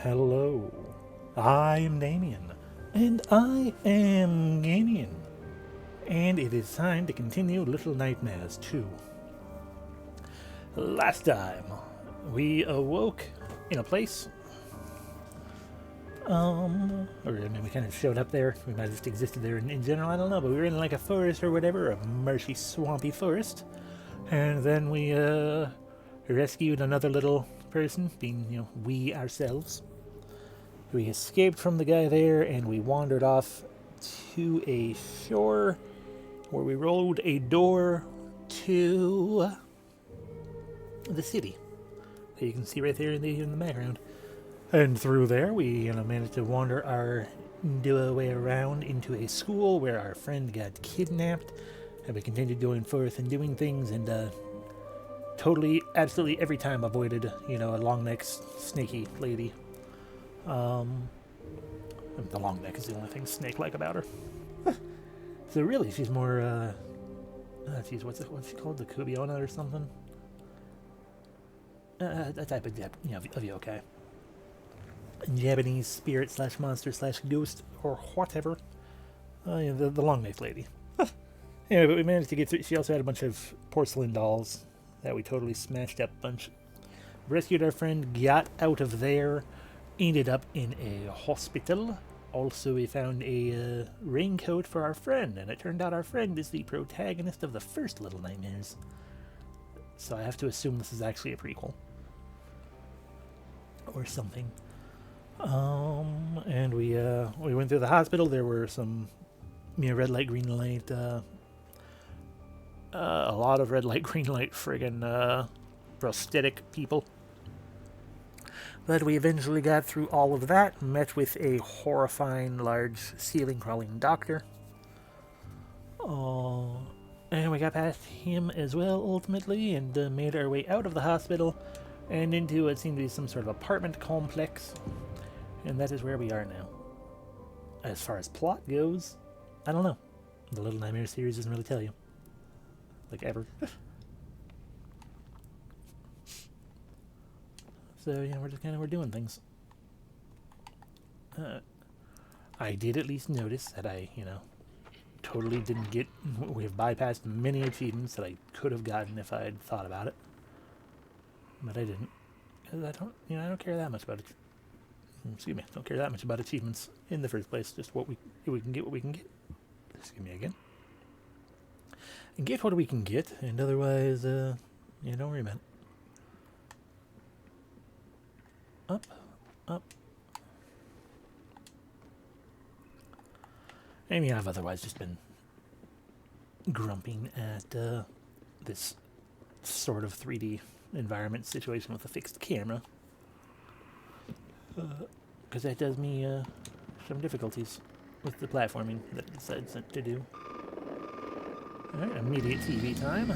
Hello, I am Damien, and I am Gamian, and it is time to continue Little Nightmares 2. Last time, we awoke in a place, or I mean, we kind of showed up there. We might have just existed there in general, I don't know, but we were in like a forest or whatever, a marshy, swampy forest, and then we, rescued another little person, being, we ourselves. We escaped from the guy there and we wandered off to a shore where we rolled a door to the city that you can see right there in the background. And through there, we managed to wander our way around into a school where our friend got kidnapped. And we continued going forth and doing things and totally, absolutely every time avoided, a long necked, snaky lady. Um, the long neck is the only thing snake-like about her. So really, she's more, geez, what's she called? The Kubiona or something? That type of, of yokai. Japanese spirit slash monster slash ghost or whatever. The long neck lady. Anyway, but we managed to get through. She also had a bunch of porcelain dolls that we totally smashed up a bunch. Rescued our friend, got out of there, ended up in a hospital. Also, we found a raincoat for our friend, and it turned out our friend is the protagonist of the first Little Nightmares. So I have to assume this is actually a prequel. Or something. And we went through the hospital. There were some, red light, green light, a lot of red light, green light friggin' prosthetic people. But we eventually got through all of that, met with a horrifying, large, ceiling-crawling doctor. And we got past him as well, ultimately, and made our way out of the hospital and into what seemed to be some sort of apartment complex. And that is where we are now. As far as plot goes, I don't know. The Little Nightmares series doesn't really tell you. Like, ever. So, we're just we're doing things. I did at least notice that I, totally didn't get... We have bypassed many achievements that I could have gotten if I had thought about it. But I didn't. Because I don't care that much about it. Excuse me. Don't care that much about achievements in the first place. Just what we can get what we can get. Excuse me again. And get what we can get, and otherwise, don't worry about it. Up. I mean, I've otherwise just been grumping at this sort of 3D environment situation with a fixed camera. Because that does me some difficulties with the platforming that it decides to do. Alright, immediate TV time.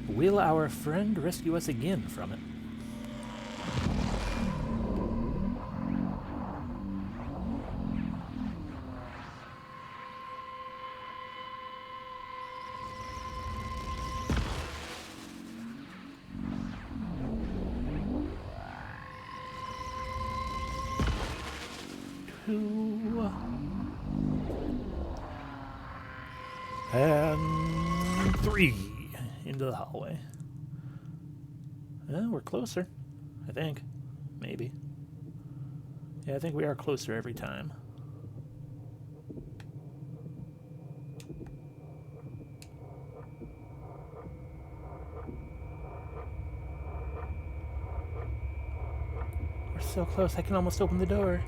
Will our friend rescue us again from it? And 3 into the hallway. We're closer, I think. Maybe. Yeah, I think we are closer every time. We're so close, I can almost open the door.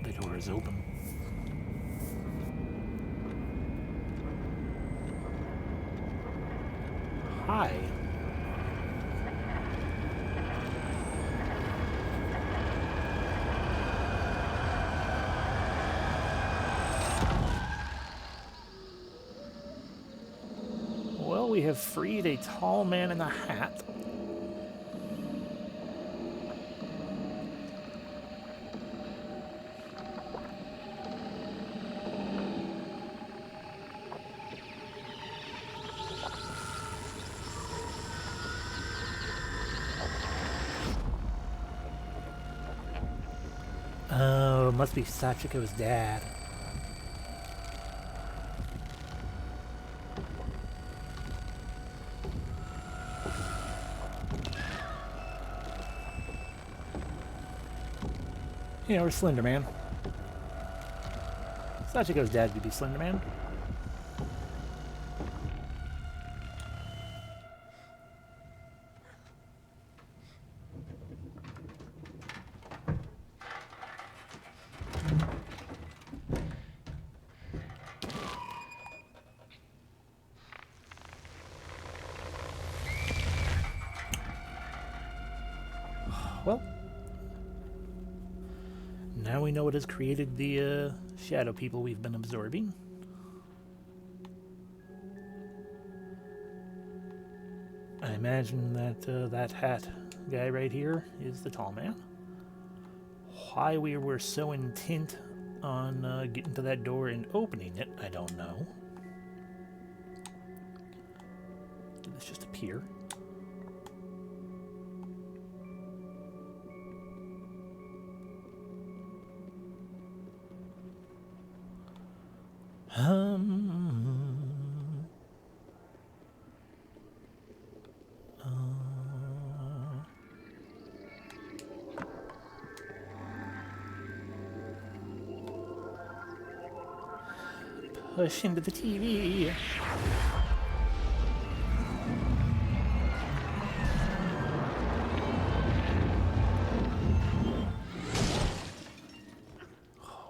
The door is open. Hi. Well, we have freed a tall man in a hat. Oh, must be Sachiko's dad. Yeah, we're Slender Man. Sachiko's dad could be Slender Man. Well, now we know what has created the shadow people we've been absorbing. I imagine that that hat guy right here is the tall man. Why we were so intent on getting to that door and opening it, I don't know. Did this just appear? Push into the TV.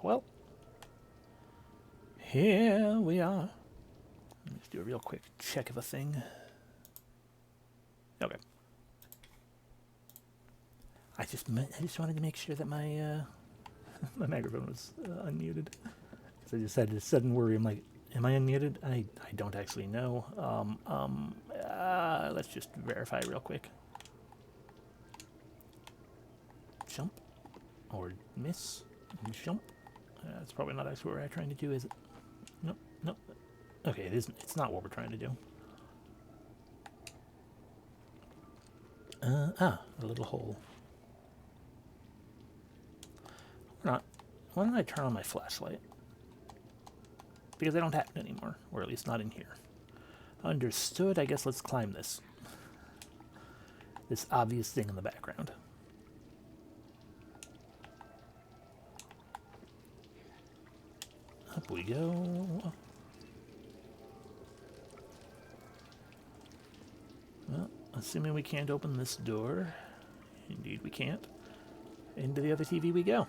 Well, here we are. Let's do a real quick check of a thing. Okay. I just wanted to make sure that my my microphone was unmuted. So I just had this sudden worry. I'm like, am I unmuted? I don't actually know. Let's just verify real quick. Jump or miss and jump. That's probably not actually what we're trying to do, is it? Nope, nope. Okay, it isn't. It's not what we're trying to do. A little hole. Not. Why don't I turn on my flashlight? Because I don't have it anymore, or at least not in here. Understood. I guess let's climb this. This obvious thing in the background. Up we go. Well, assuming we can't open this door. Indeed we can't. Into the other TV we go.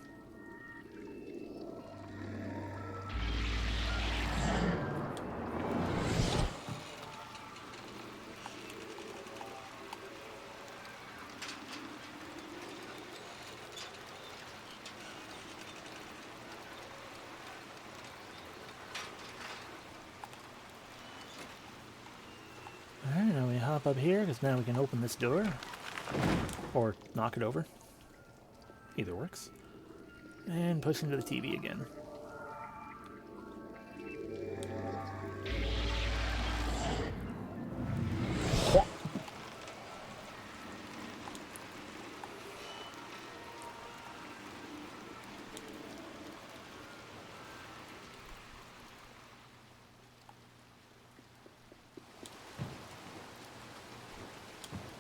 Alright, now we hop up here, because now we can open this door. Or knock it over. Either works. And push into the TV again.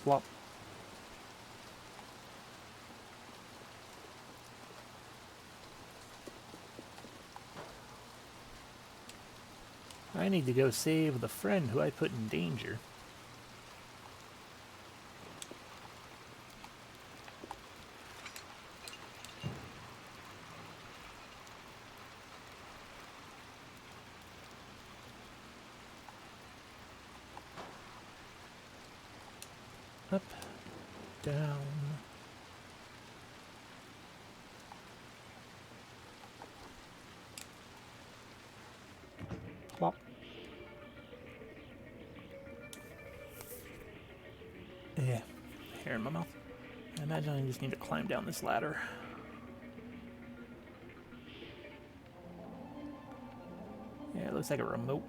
Flop. I need to go save the friend who I put in danger. Up, down. Plop. Yeah, hair in my mouth. I imagine I just need to climb down this ladder. Yeah, it looks like a remote.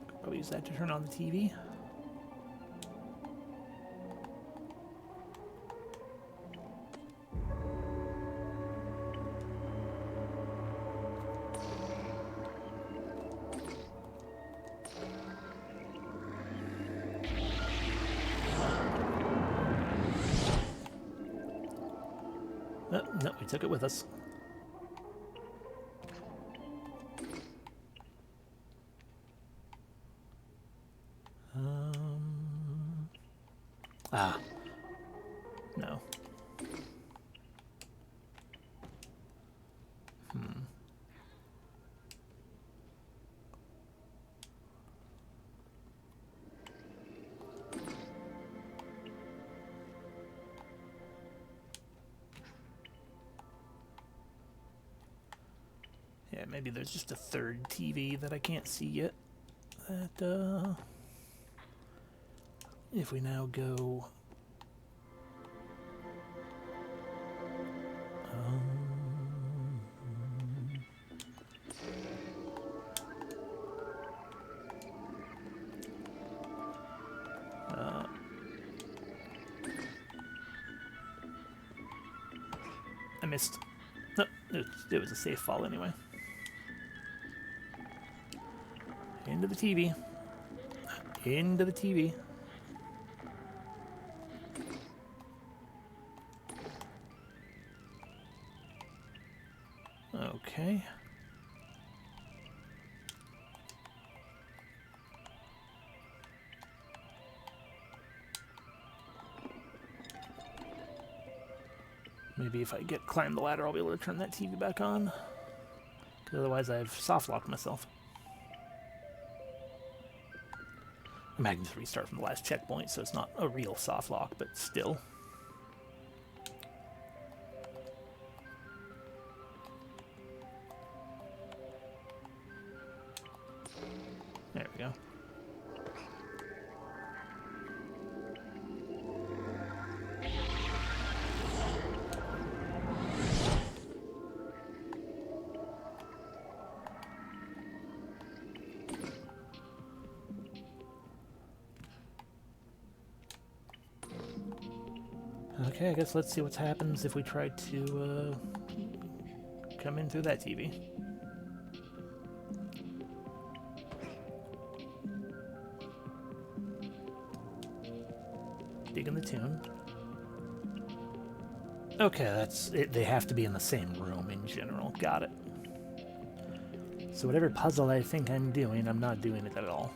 Could probably use that to turn on the TV. took it with us. No. Yeah, maybe there's just a third TV that I can't see yet. That, if we now go... I missed. No, it was a safe fall anyway. Into the TV. Into the TV. Okay. Maybe if I climb the ladder, I'll be able to turn that TV back on. Because otherwise I've soft-locked myself. I might just restart from the last checkpoint, so it's not a real soft lock, but still. There we go. Okay, I guess let's see what happens if we try to come in through that TV. Digging the tune. Okay, that's it. They have to be in the same room in general. Got it. So whatever puzzle I think I'm doing, I'm not doing it at all.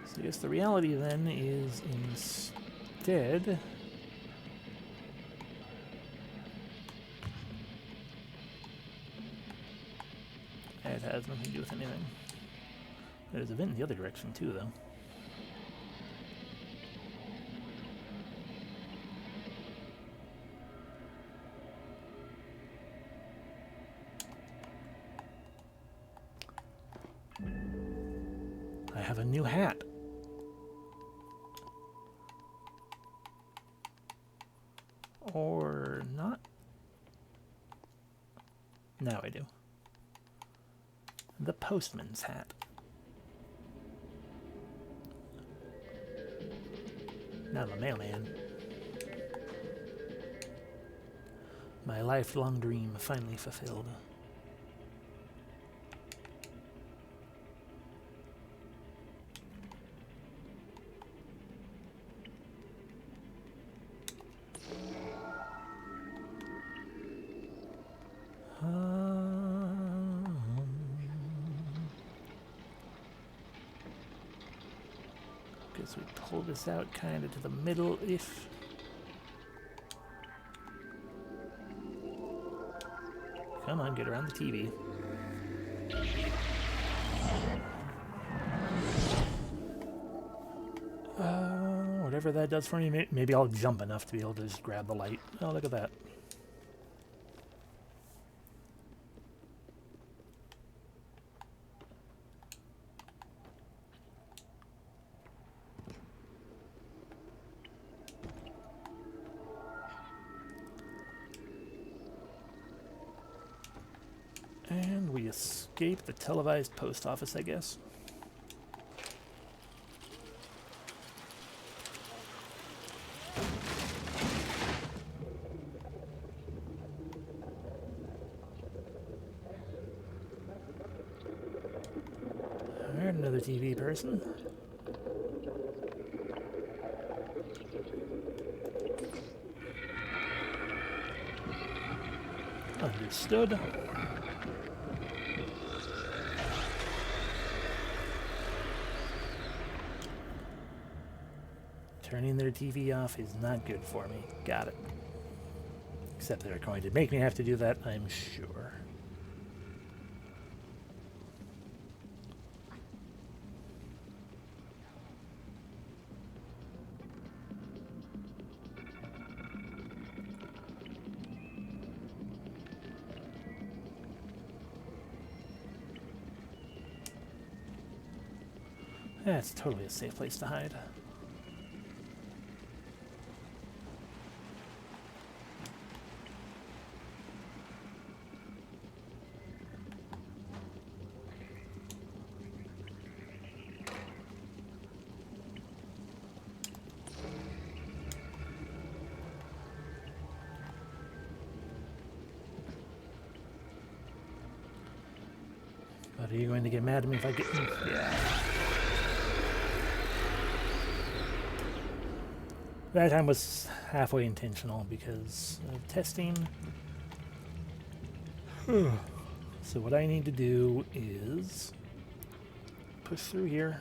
So I guess the reality then is instead... It has nothing to do with anything. There's a vent in the other direction too, though. I have a new hat. Or not? Now I do. The postman's hat. Now I'm a mailman. My lifelong dream finally fulfilled. Guess we pull this out kind of to the middle if... Come on, get around the TV. Whatever that does for me, maybe I'll jump enough to be able to just grab the light. Oh, look at that. And we escape the televised post office, I guess. Another TV person. Understood. Turning their TV off is not good for me. Got it. Except they're going to make me have to do that, I'm sure. That's totally a safe place to hide. But are you going to get mad at me if I get... Yeah. That time was halfway intentional because of testing. So what I need to do is push through here.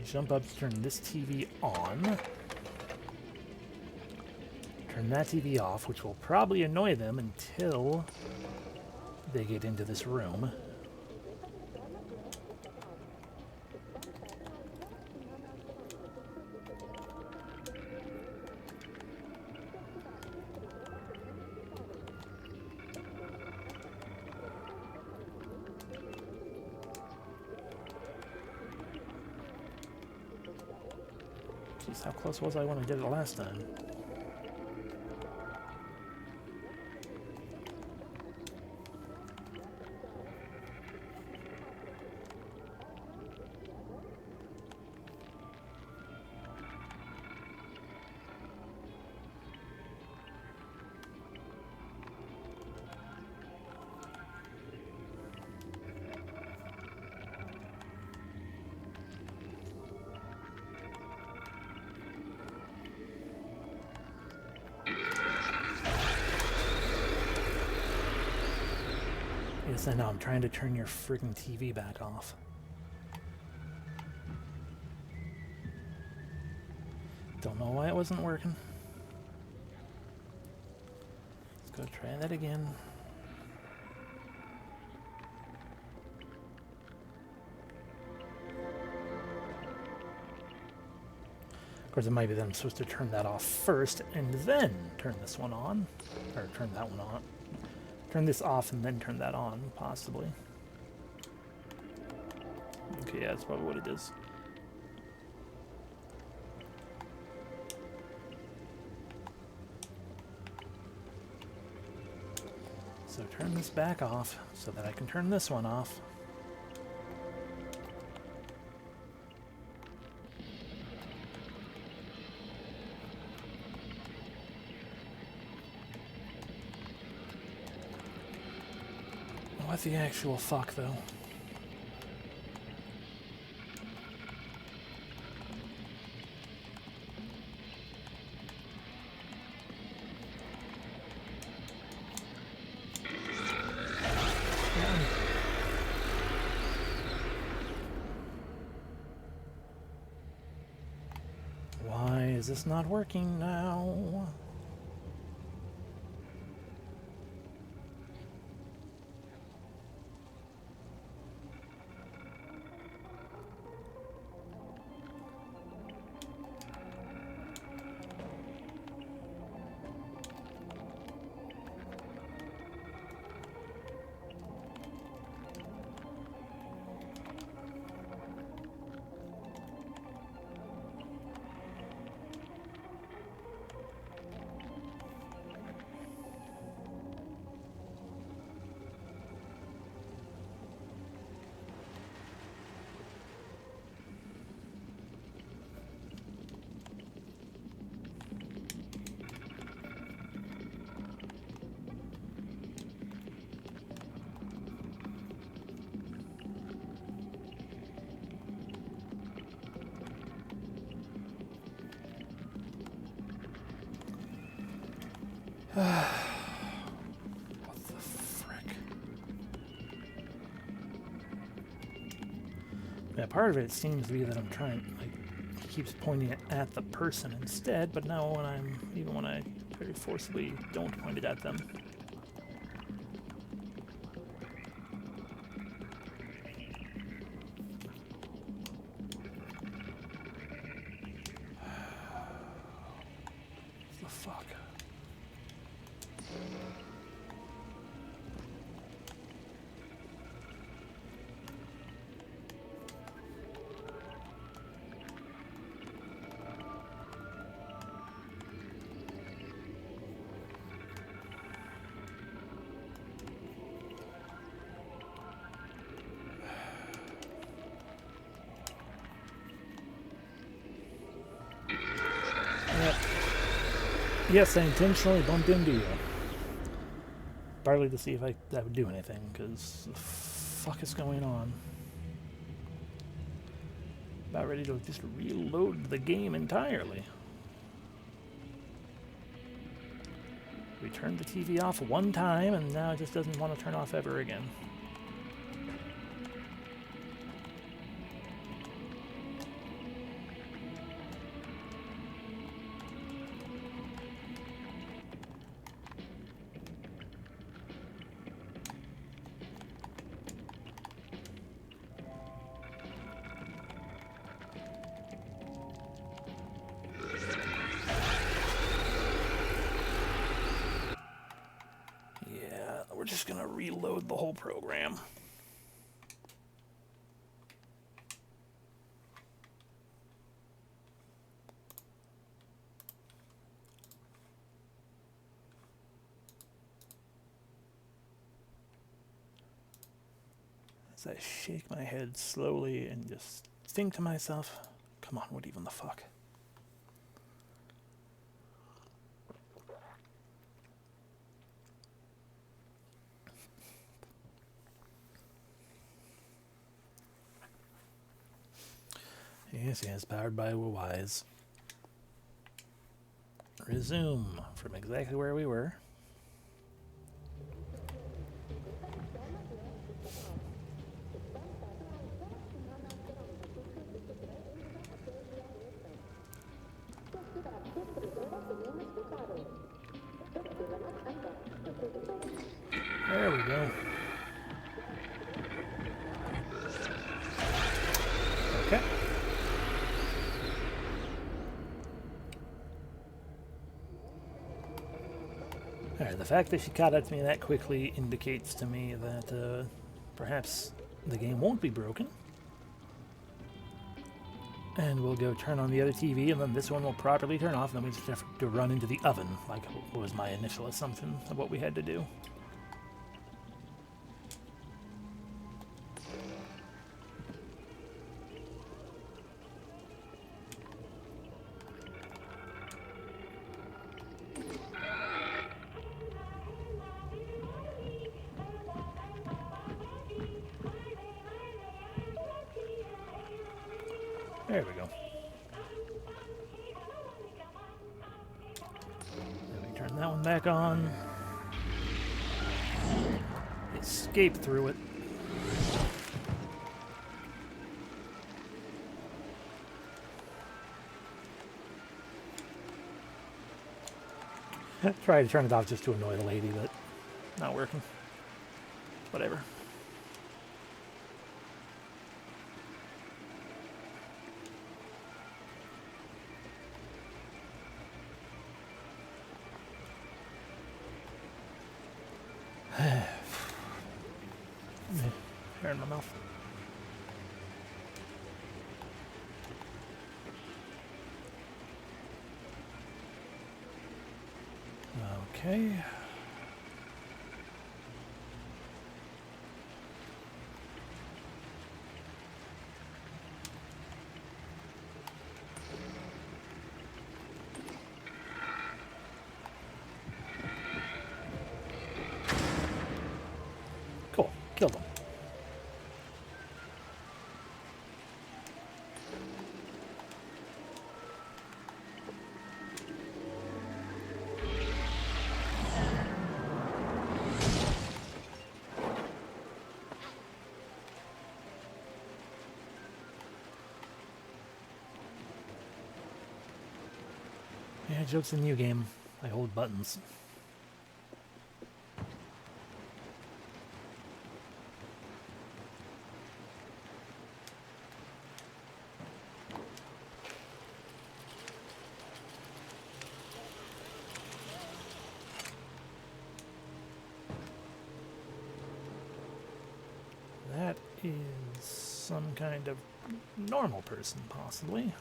Jump up to turn this TV on. Turn that TV off, which will probably annoy them until they get into this room. Jeez, how close was I when I did it last time? Yes, I know. I'm trying to turn your friggin' TV back off. Don't know why it wasn't working. Let's go try that again. Of course, it might be that I'm supposed to turn that off first and then turn this one on. Or turn that one on. Turn this off and then turn that on, possibly. Okay, yeah, that's probably what it is. So turn this back off so that I can turn this one off. What the actual fuck, though? Why is this not working now? What the frick? Yeah, part of it seems to be that I'm trying, like, he keeps pointing it at the person instead, but now even when I very forcibly don't point it at them. What the fuck? Yes, I intentionally bumped into you. Partly to see if that would do anything, because the fuck is going on? About ready to just reload the game entirely. We turned the TV off one time, and now it just doesn't want to turn off ever again. We're just gonna reload the whole program. As I shake my head slowly and just think to myself, come on, what even the fuck? Yes, powered by Wise. Resume from exactly where we were. There we go. Okay. Alright, the fact that she caught up to me that quickly indicates to me that perhaps the game won't be broken. And we'll go turn on the other TV, and then this one will properly turn off, and then we just have to run into the oven, like was my initial assumption of what we had to do. There we go. Let me turn that one back on. Escape through it. Try to turn it off just to annoy the lady, but not working. Whatever. Hair in my mouth. Okay. Cool. Killed them. Yeah, joke's a new game. I hold buttons. That is some kind of normal person, possibly.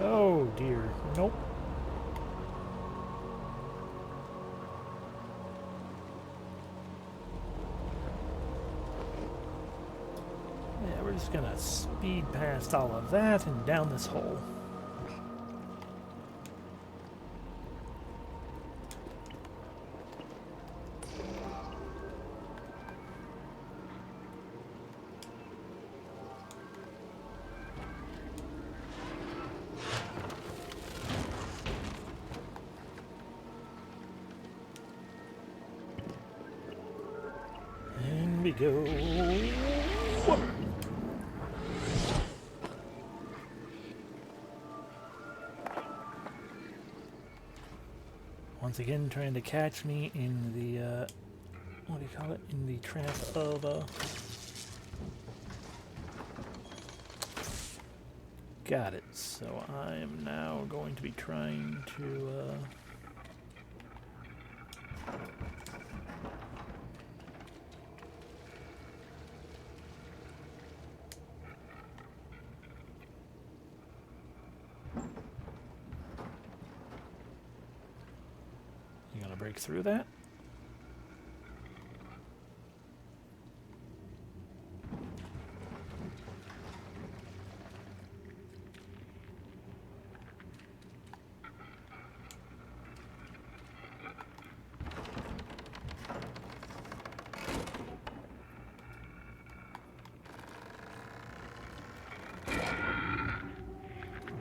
Oh dear, nope. Yeah, we're just gonna speed past all of that and down this hole. And we go. Whoop. Once again, trying to catch me in the, what do you call it? In the trap of, Got it. So I am now going to be trying to, You gonna break through that?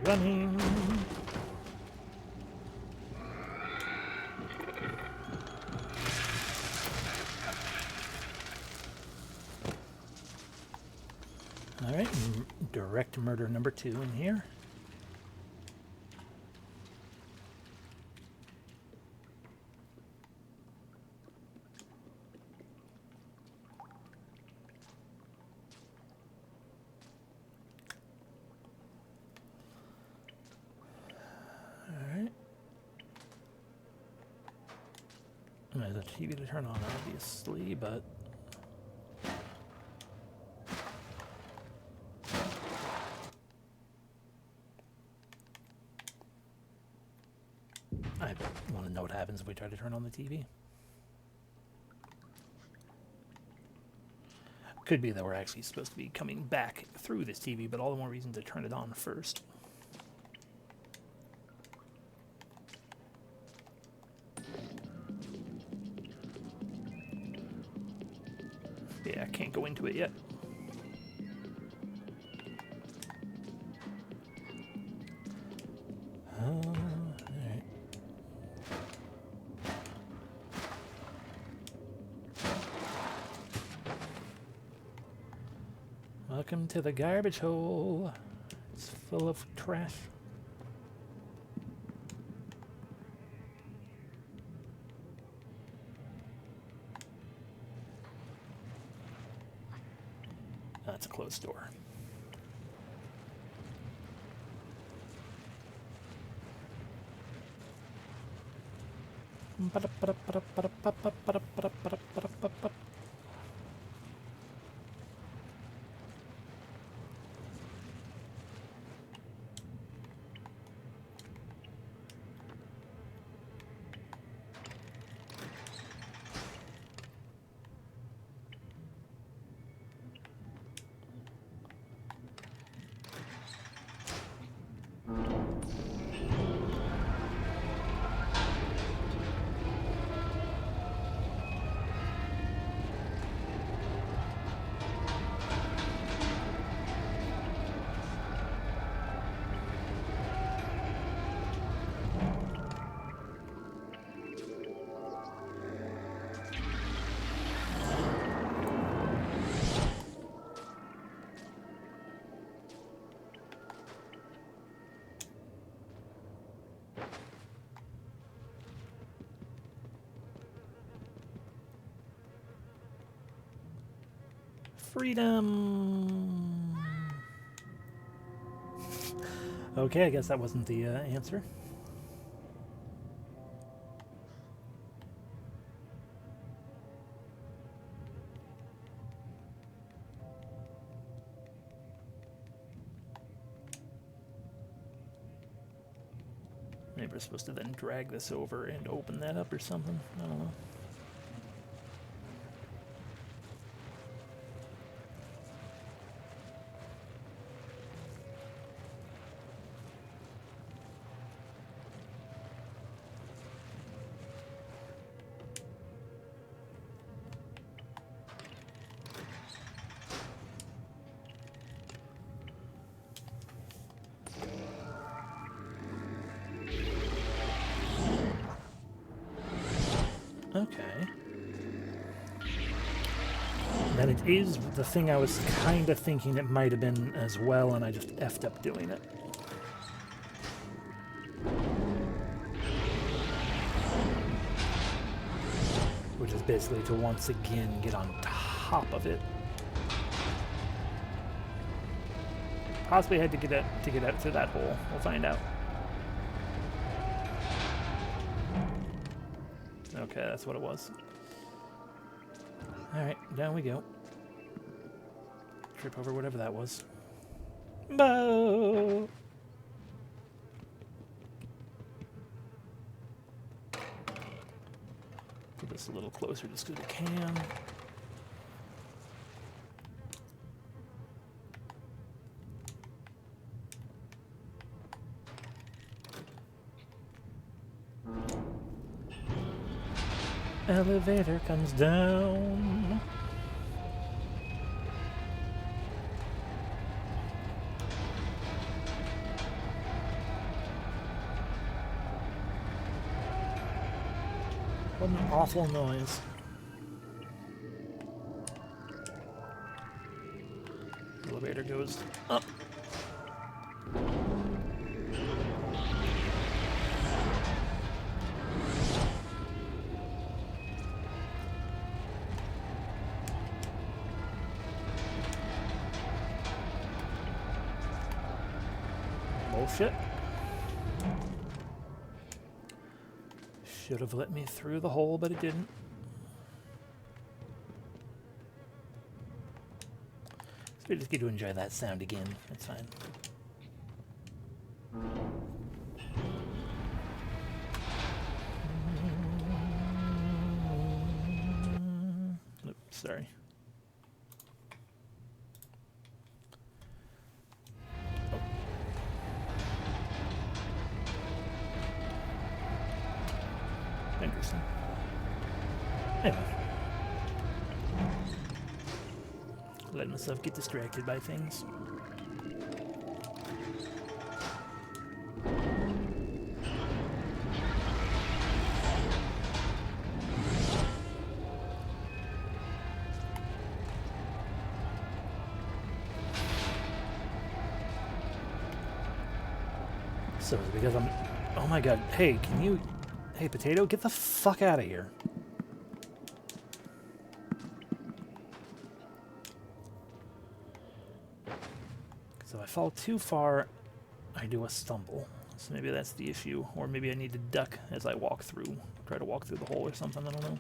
Running. All right, direct murder number 2 in here. There's a TV to turn on, obviously, but I want to know what happens if we try to turn on the TV. Could be that we're actually supposed to be coming back through this TV, but all the more reason to turn it on first. Yeah, I can't go into it yet. Alright. Welcome to the garbage hole. It's full of trash. That's a closed door. Freedom! Okay, I guess that wasn't the answer. Maybe we're supposed to then drag this over and open that up or something. I don't know. Okay. Then it is the thing I was kind of thinking it might have been as well, and I just effed up doing it. Which is basically to once again get on top of it. Possibly had to get out through that hole. We'll find out. Okay, that's what it was. Alright, down we go. Trip over whatever that was. Bo! Put this a little closer just because we can. Elevator comes down. What an awful noise. Elevator goes up. Bullshit. Should have let me through the hole, but it didn't. So we just get to enjoy that sound again. That's fine. Oops, sorry. Interesting. Anyway. Letting myself get distracted by things. So it's because I'm... Oh my god. Hey, can you... Hey, Potato, get the fuck out of here. So if I fall too far, I do a stumble. So maybe that's the issue. Or maybe I need to duck as I walk through. Try to walk through the hole or something, I don't know.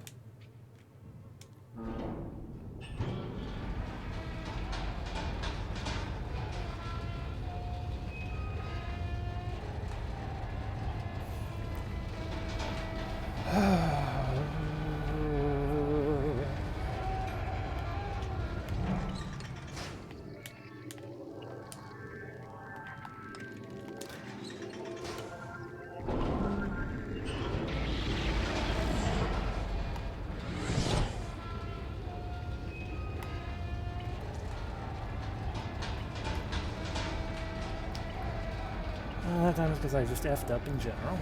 That time is because I just effed up in general.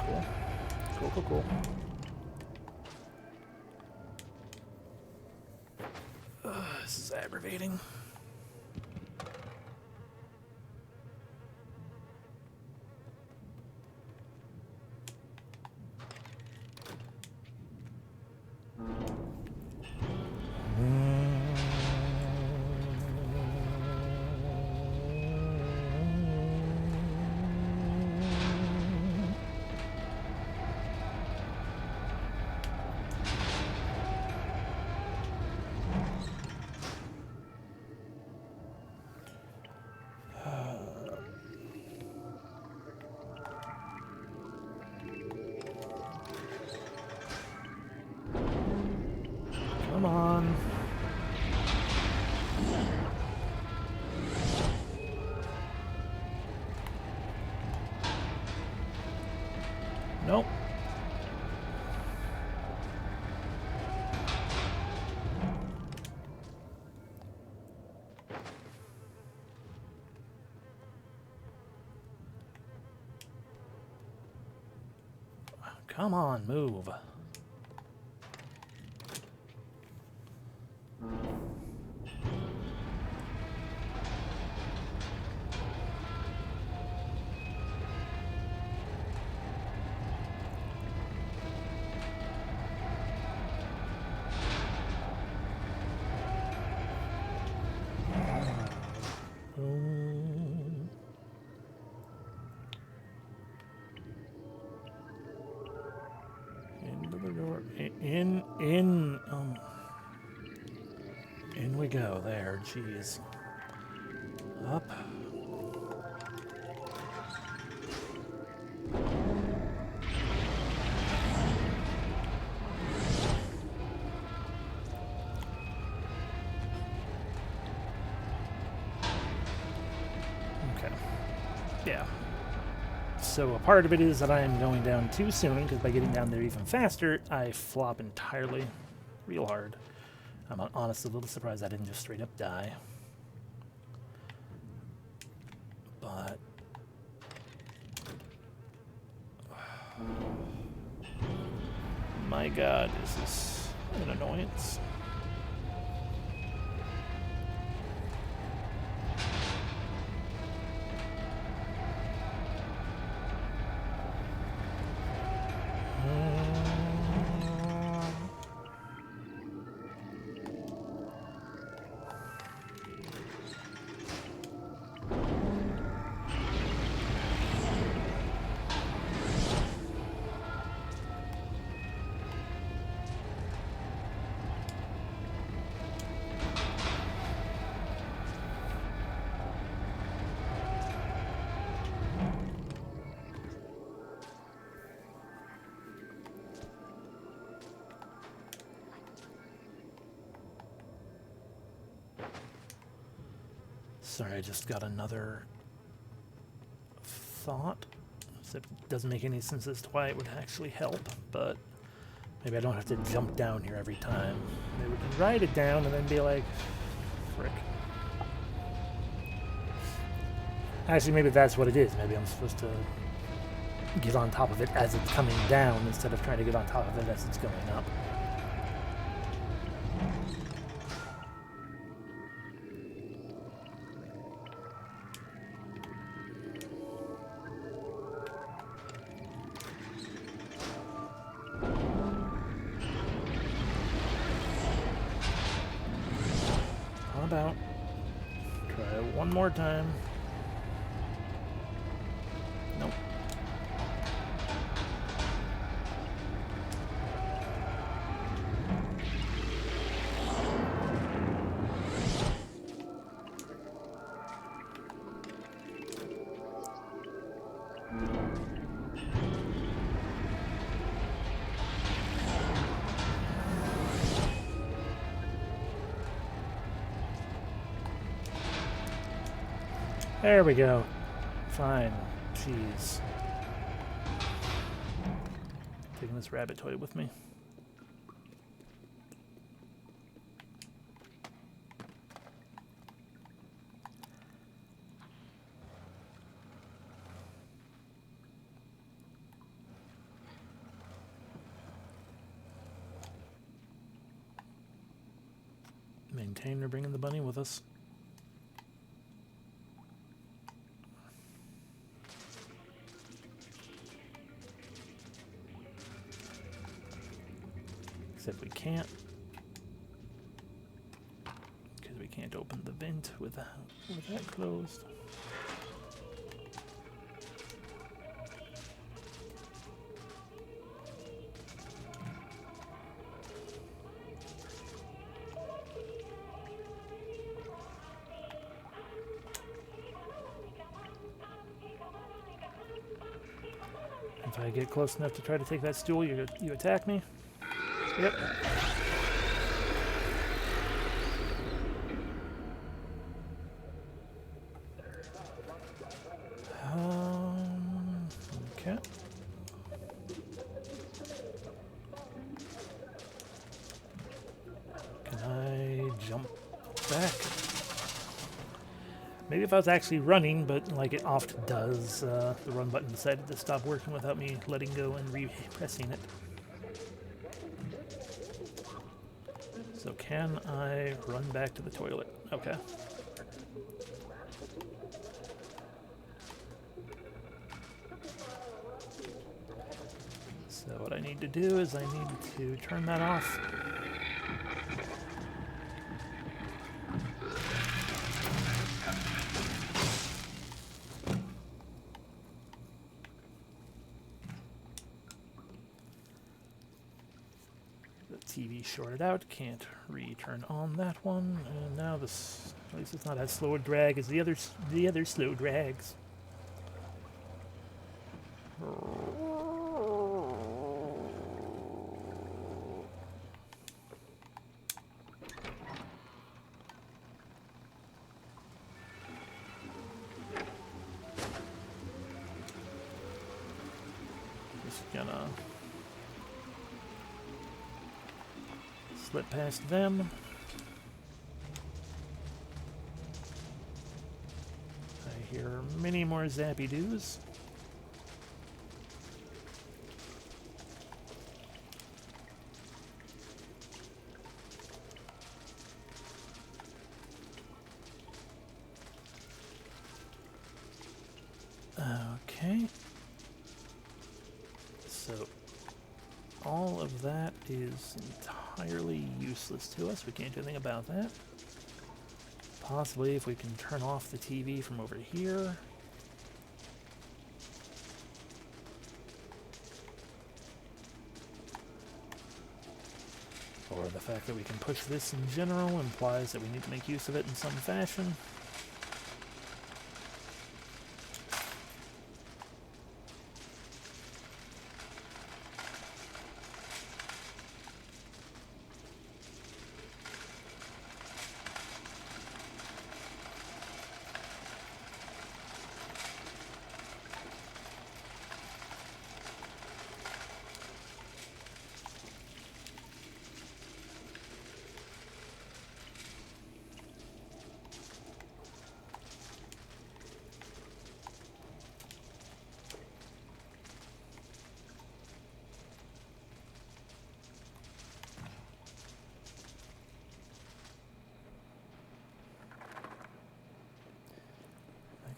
Cool. Cool, cool, cool. This is aggravating. Nope. Come on, move. Into the door. In we go. There, jeez. Up. Okay. Yeah. So a part of it is that I am going down too soon, because by getting down there even faster, I flop entirely real hard. I'm honestly a little surprised I didn't just straight up die. But... my god, is this an annoyance? Sorry, I just got another thought. So it doesn't make any sense as to why it would actually help, but maybe I don't have to jump down here every time. Maybe we can write it down and then be like, frick. Actually, maybe that's what it is. Maybe I'm supposed to get on top of it as it's coming down instead of trying to get on top of it as it's going up. About. Try it one more time. Nope. There we go. Fine. Jeez. Taking this rabbit toy with me. Maintain or bringing the bunny with us. Except we can't, because we can't open the vent with that closed. If I get close enough to try to take that stool, you attack me? Yep. Okay. Maybe if I was actually running, but like it often does, the run button decided to stop working without me letting go and re-pressing it. So can I run back to the toilet? Okay. So what I need to do is I need to turn that off. The TV shorted out, can't re-turn on that one, and now this, at least it's not as slow a drag as the other slow drags. Just gonna slip past them. I hear many more zappy doos. Okay. So all of that is entirely useless to us. We can't do anything about that. Possibly if we can turn off the TV from over here. Or the fact that we can push this in general implies that we need to make use of it in some fashion.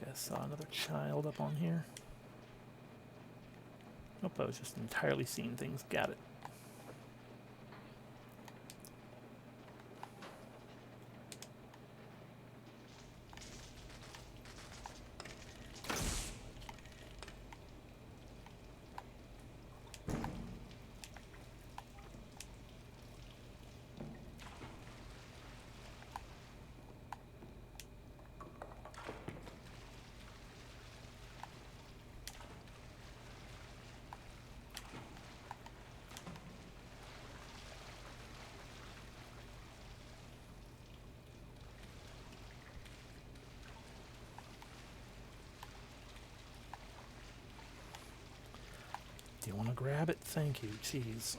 I saw another child up on here. Nope, I was just entirely seeing things. Got it. Do you want to grab it? Thank you. Jeez.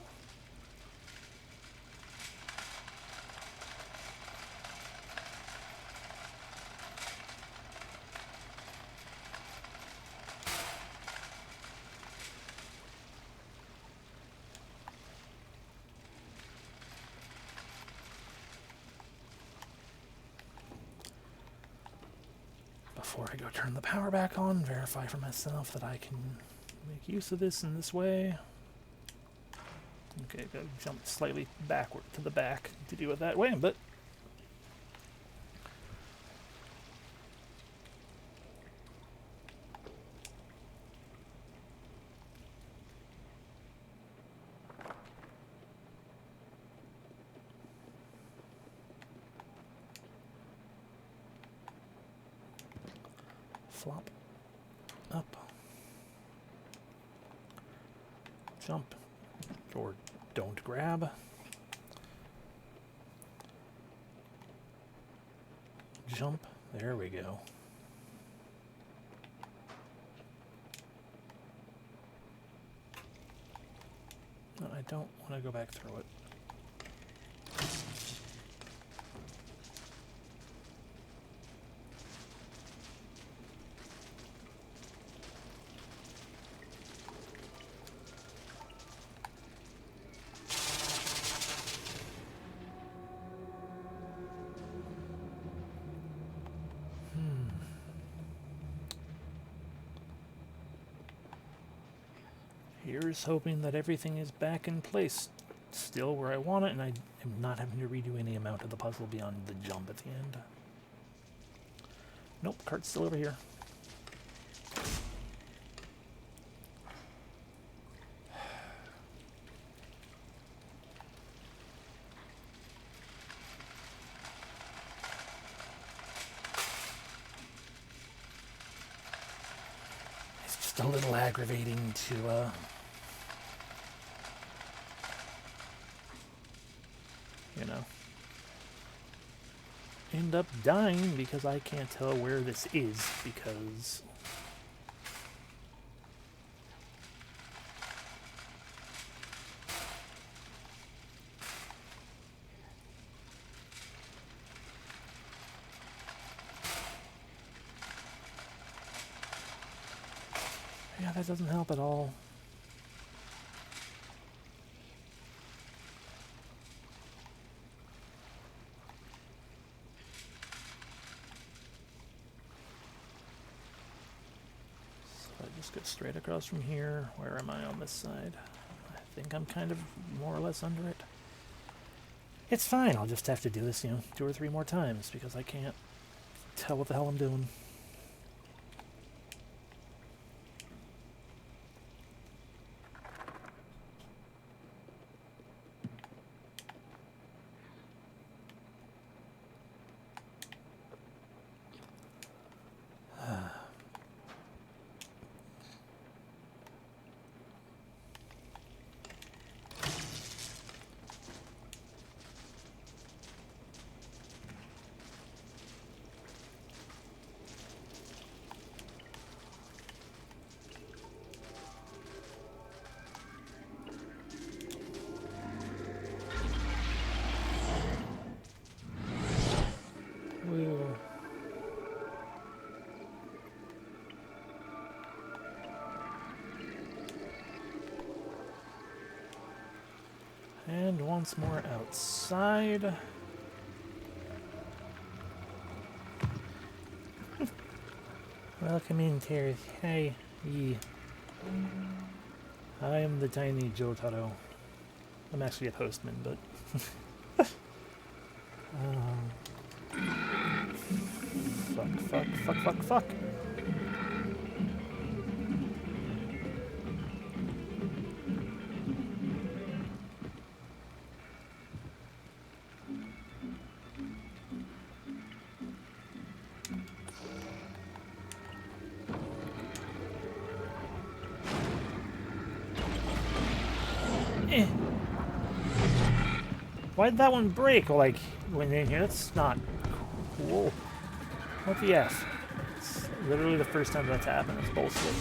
Before I go turn the power back on, verify for myself that I can make use of this in this way. Okay, gotta jump slightly backward to the back to do it that way, but flop up, jump, or don't grab, jump, there we go. No, I don't want to go back through it. Here's hoping that everything is back in place, still where I want it, and I am not having to redo any amount of the puzzle beyond the jump at the end. Nope, cart's still over here. It's just a little aggravating to, you know, end up dying because I can't tell where this is, because yeah, that doesn't help at all. Just go straight across from here. Where am I on this side? I think I'm kind of more or less under it. It's fine. I'll just have to do this, 2 or 3 more times because I can't tell what the hell I'm doing. And once more outside. Welcome in, Terrace. Hey, ye. I am the tiny Jotaro. I'm actually a postman, but... Fuck. Why'd that one break? Like, when in here? That's not cool. What the F? It's literally the first time that's happened. It's bullshit.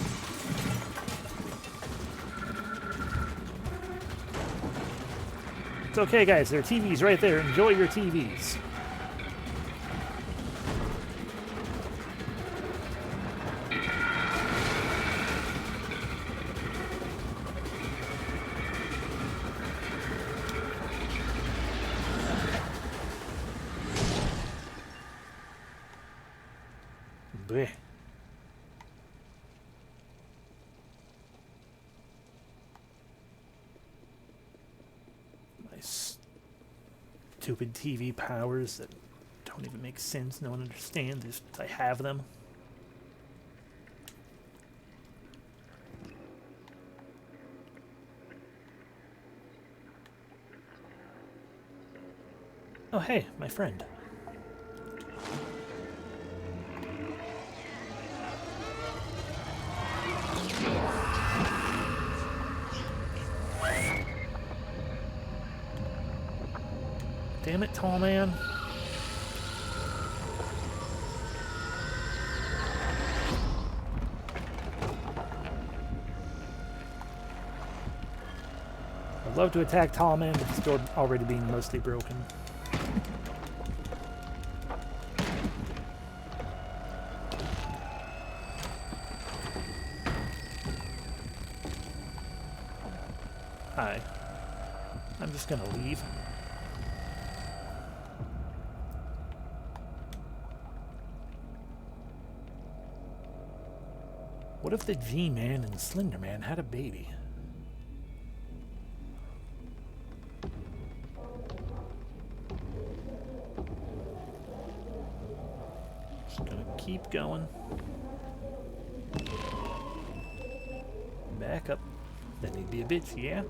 It's okay, guys. There are TVs right there. Enjoy your TVs. Blech. My stupid TV powers that don't even make sense. No one understands. Just I have them. Oh, hey, my friend. Damn it, tall man. I'd love to attack tall man, but it's still already being mostly broken. Hi. I'm just gonna leave. What if the G-Man and Slender Man had a baby? keep going. Back up. That need be a bitch, yeah?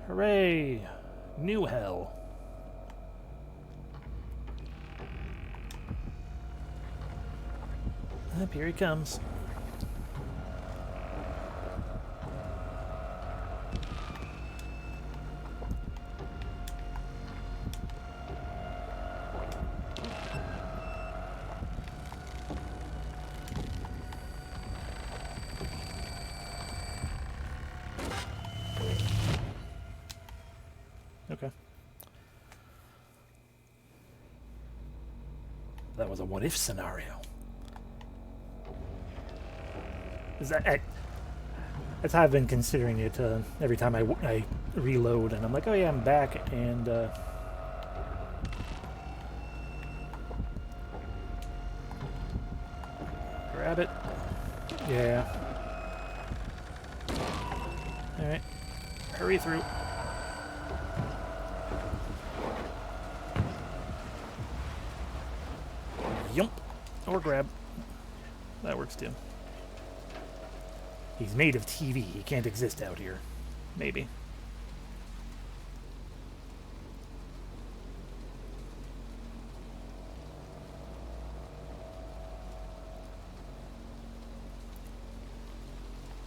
Hooray! New hell. Up here he comes. Okay. That was a what-if scenario. Is that... That's how I've been considering it every time I reload, and I'm like, oh yeah, I'm back, and grab it. Yeah. Alright. Hurry through. Yump. Or grab. That works too. He's made of TV. He can't exist out here. Maybe.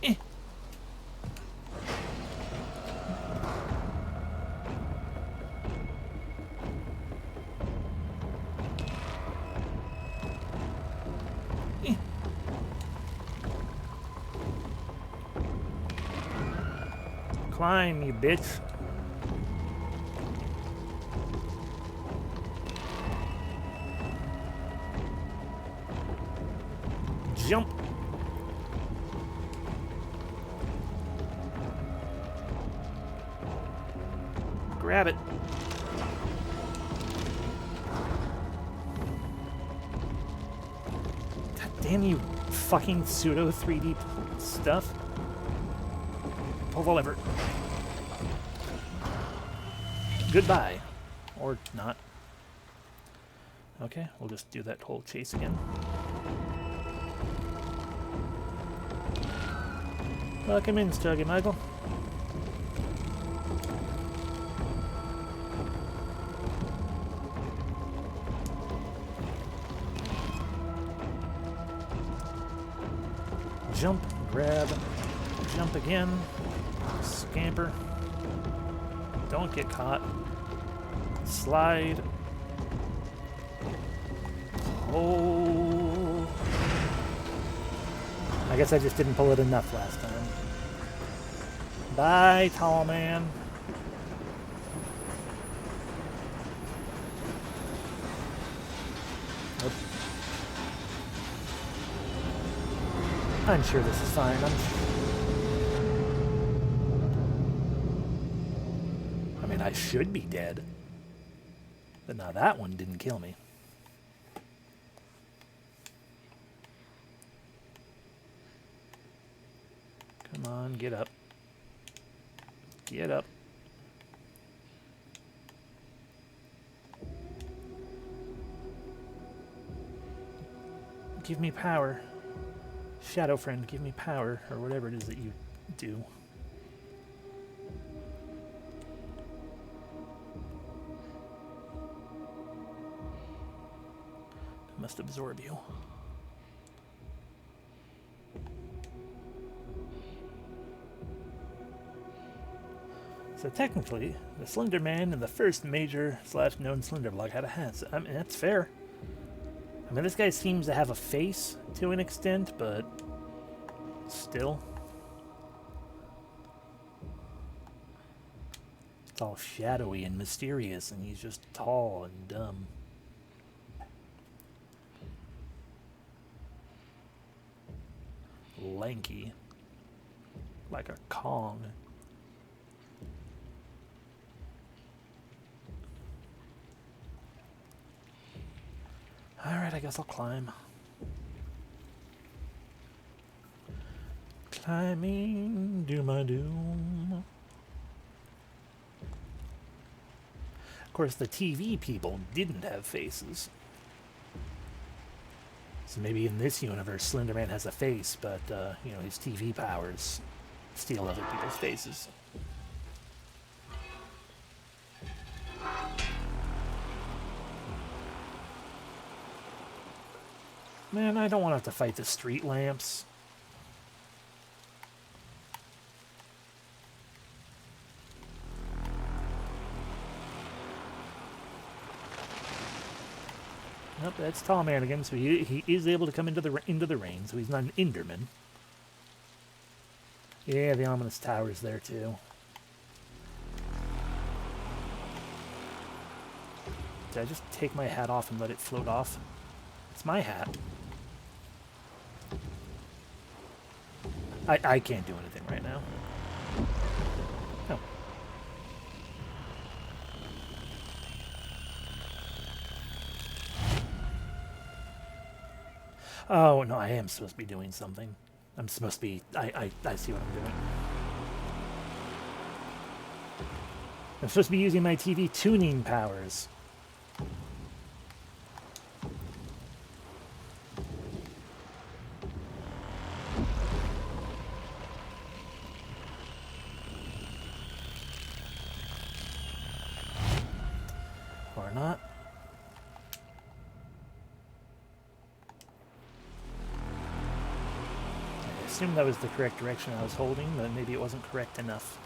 Eh. Eh. Climb, you bitch. Jump. Grab it. God damn you fucking pseudo 3D stuff. Pull the lever. Goodbye. Or not. Okay, we'll just do that whole chase again. Welcome in, Stuggy Michael. Jump, grab, jump again, scamper, don't get caught, slide, oh, I guess I just didn't pull it enough last time. Bye, tall man. Nope. I'm sure this is fine. I mean, I should be dead. But now that one didn't kill me. Come on, get up. Get up. Give me power. Shadow friend, give me power, or whatever it is that you do. It must absorb you. So technically, the Slender Man and the first major / known Slender Block had a hat. I mean, that's fair. I mean, this guy seems to have a face to an extent, but still. It's all shadowy and mysterious, and he's just tall and dumb. Lanky. like a Kong. Alright, I guess I'll climb. Climbing, do my doom. Of course, the TV people didn't have faces. So maybe in this universe, Slender Man has a face, but, you know, his TV powers steal other people's faces. Man, I don't want to have to fight the street lamps. Nope, that's Tall Man again, so he is able to come into the rain, so he's not an Enderman. Yeah, the ominous tower's there too. Did I just take my hat off and let it float off? It's my hat. I can't do anything right now. Oh. Oh, no, I am supposed to be doing something. I'm supposed to be... I see what I'm doing. I'm supposed to be using my TV tuning powers. Or not. I assumed that was the correct direction I was holding, but maybe it wasn't correct enough.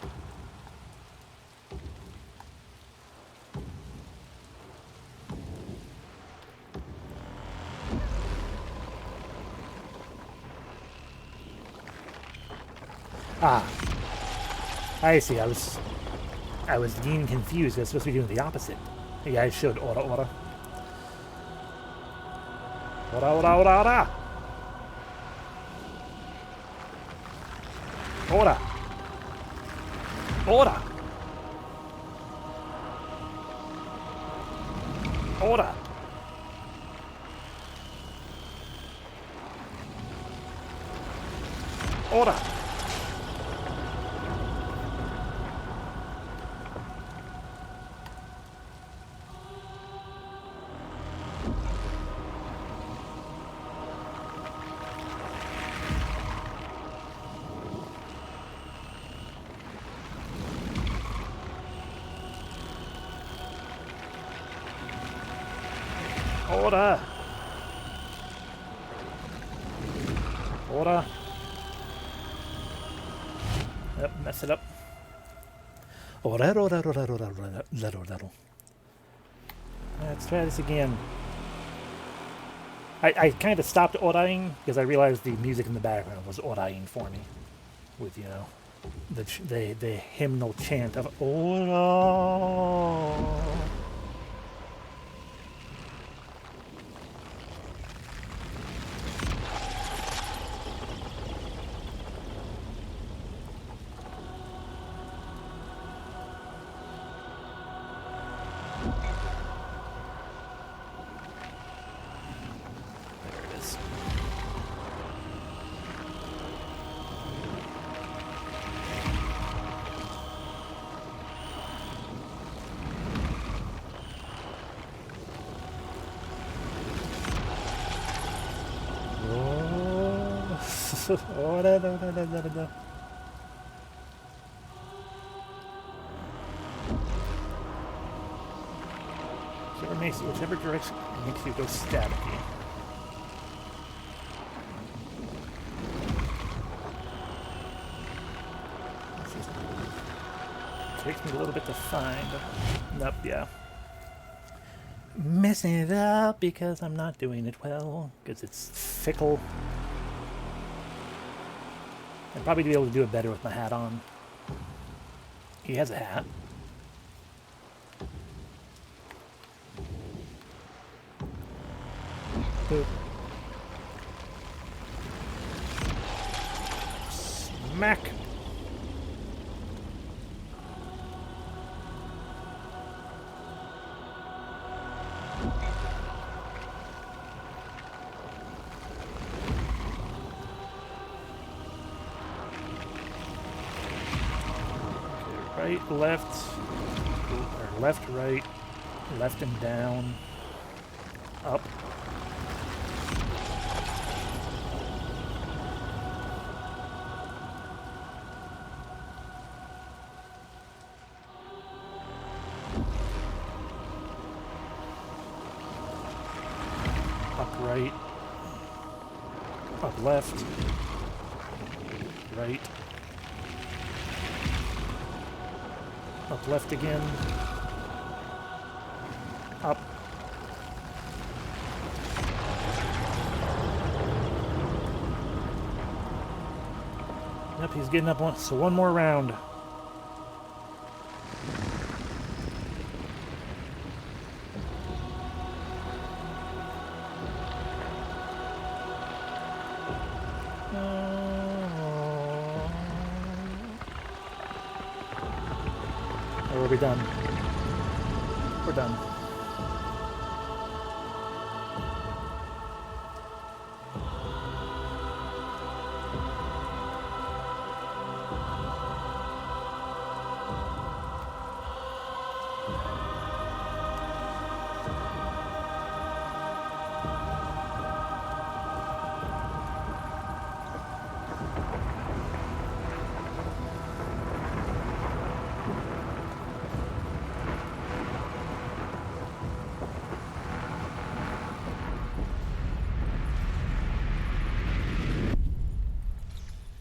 Ah. I see, I was getting confused. I was supposed to be doing the opposite. Yeah, I should. Ora, ora. Ora, ora, ora, ora. Ora. Ora. Ora. Ora. Order! Order! Yep, mess it up. Order, order, order, order, order, order, order. Let's try this again. I kind of stopped ordering because I realized the music in the background was ordering for me. With, you know, the hymnal chant of Order. Oh, da, da, da, da, da, da. Whichever direction makes you go staticky. Takes me a little bit to find. Nope, yeah. Messing it up because I'm not doing it well, because it's fickle. I'd probably be able to do it better with my hat on. He has a hat. Boop. Smack. right, left, or left, right, left and down, up. Up right, up left, right, up left again, up. Yep, he's getting up one, so one more round. Or are we done? We're done.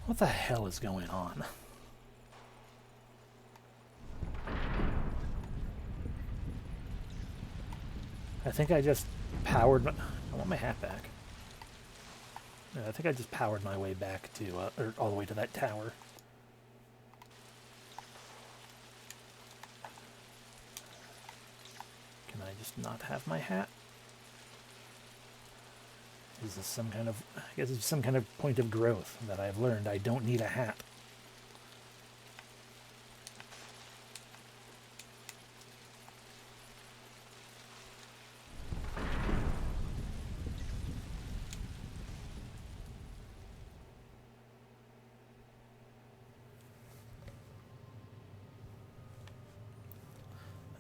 What the hell is going on? I think I just powered my... I want my hat back. Yeah, I think I just powered my way back to, or all the way to that tower. Can I just not have my hat? Is this some kind of... I guess it's some kind of point of growth that I've learned. I don't need a hat.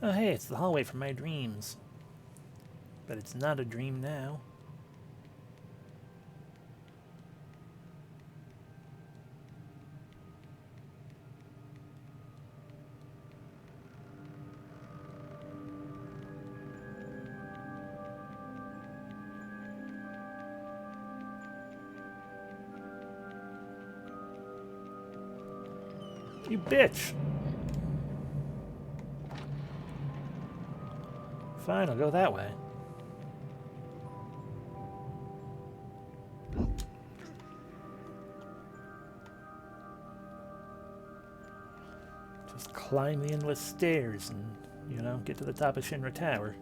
Oh hey, it's the hallway from my dreams. But it's not a dream now. You bitch! Fine, I'll go that way. Just climb the endless stairs and, you know, get to the top of Shinra Tower.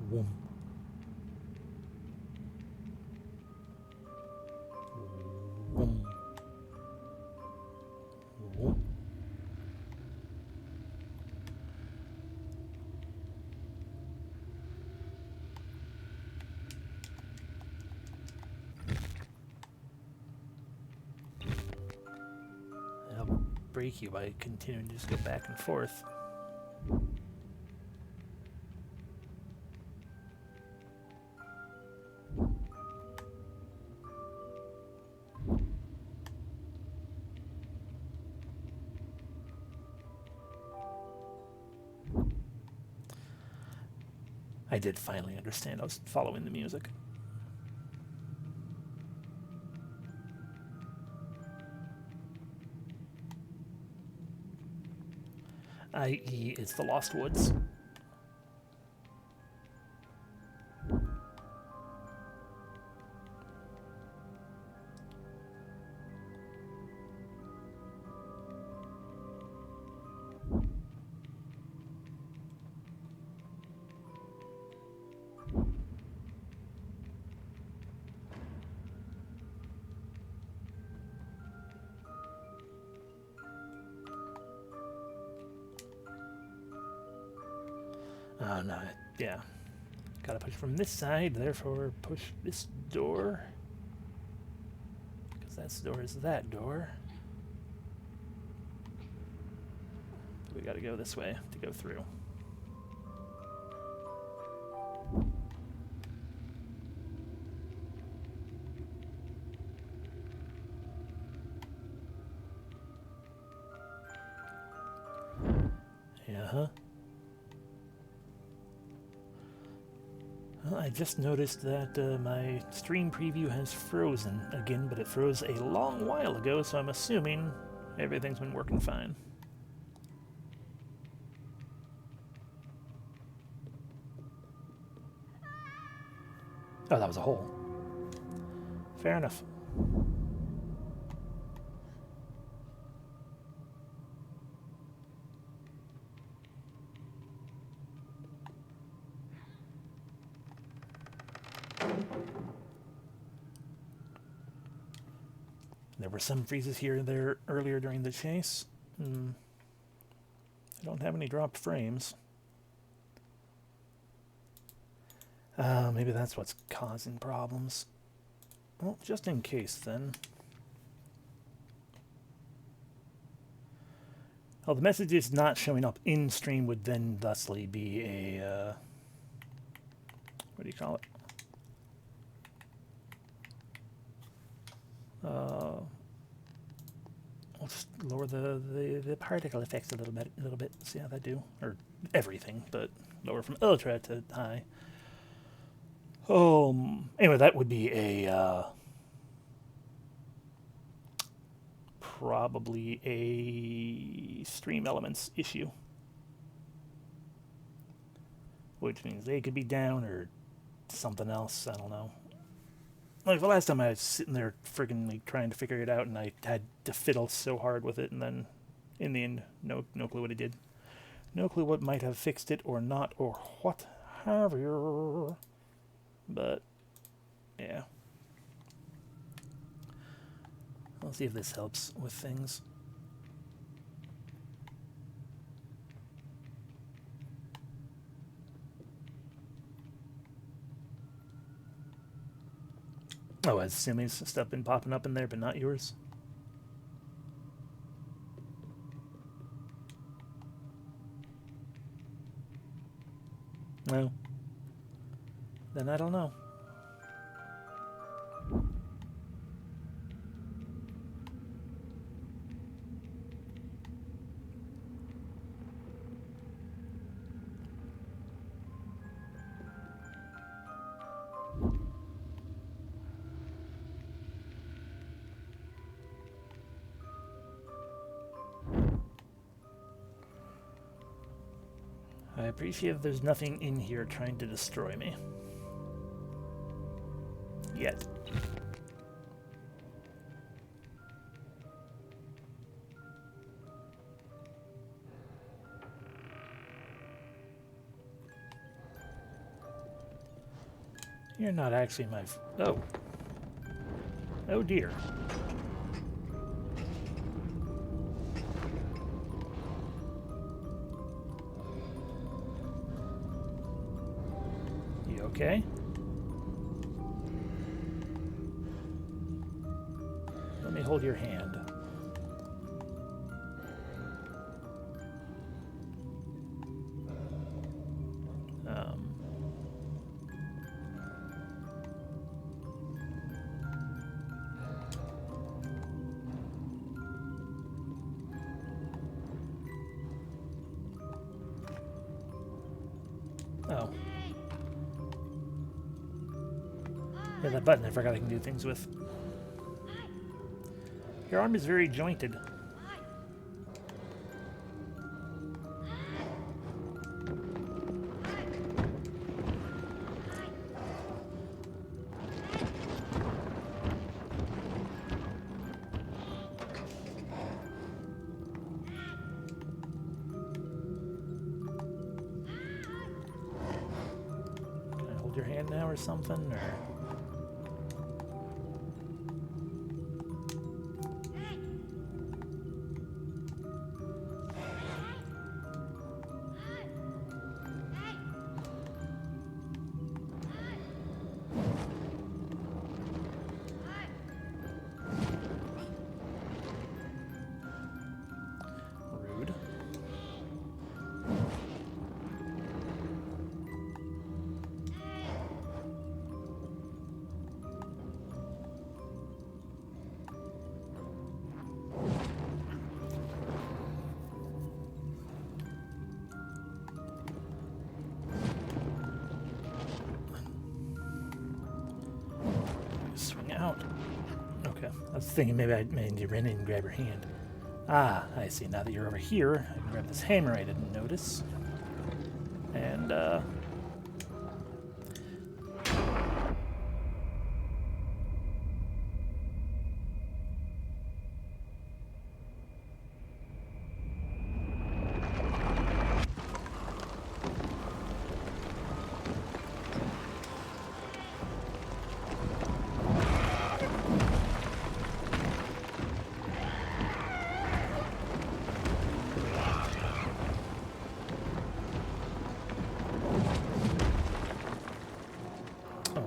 Whoom. Whoom. Whoom. I'll break you by continuing to just go back and forth. I did finally understand. I was following the music. I.e., it's the Lost Woods. Oh, no, yeah. Gotta push from this side, therefore push this door. Because that door is that door. We gotta go this way to go through. Yeah. Well, I just noticed that my stream preview has frozen again, but it froze a long while ago, so I'm assuming everything's been working fine. Oh, that was a hole. Fair enough. There were some freezes here and there earlier during the chase. I don't have any dropped frames. Maybe that's what's causing problems. Well, just in case then. Well, the message is not showing up in stream would then thusly be a, what do you call it? We'll just lower the particle effects a little bit. See how that do? Or everything, but lower from ultra to high. Anyway, that would be a probably a Stream Elements issue, which means they could be down or something else. I don't know. Like the last time I was sitting there friggin' like trying to figure it out, and I had to fiddle so hard with it, and then in the end, no clue what it did. No clue what might have fixed it or not, or what have you. But yeah, I'll see if this helps with things. Oh, has Simmy's stuff been popping up in there, but not yours? No. Then I don't know. I appreciate there's nothing in here trying to destroy me. Yet. You're not actually my... Oh. Oh dear. You okay? Let me hold your hand. Oh. Yeah, that button I forgot I can do things with. Your arm is very jointed. Can I hold your hand now or something? Or... out. Okay, I was thinking maybe I need to run in and grab her hand. Ah, I see. Now that you're over here, I can grab this hammer I didn't notice. And,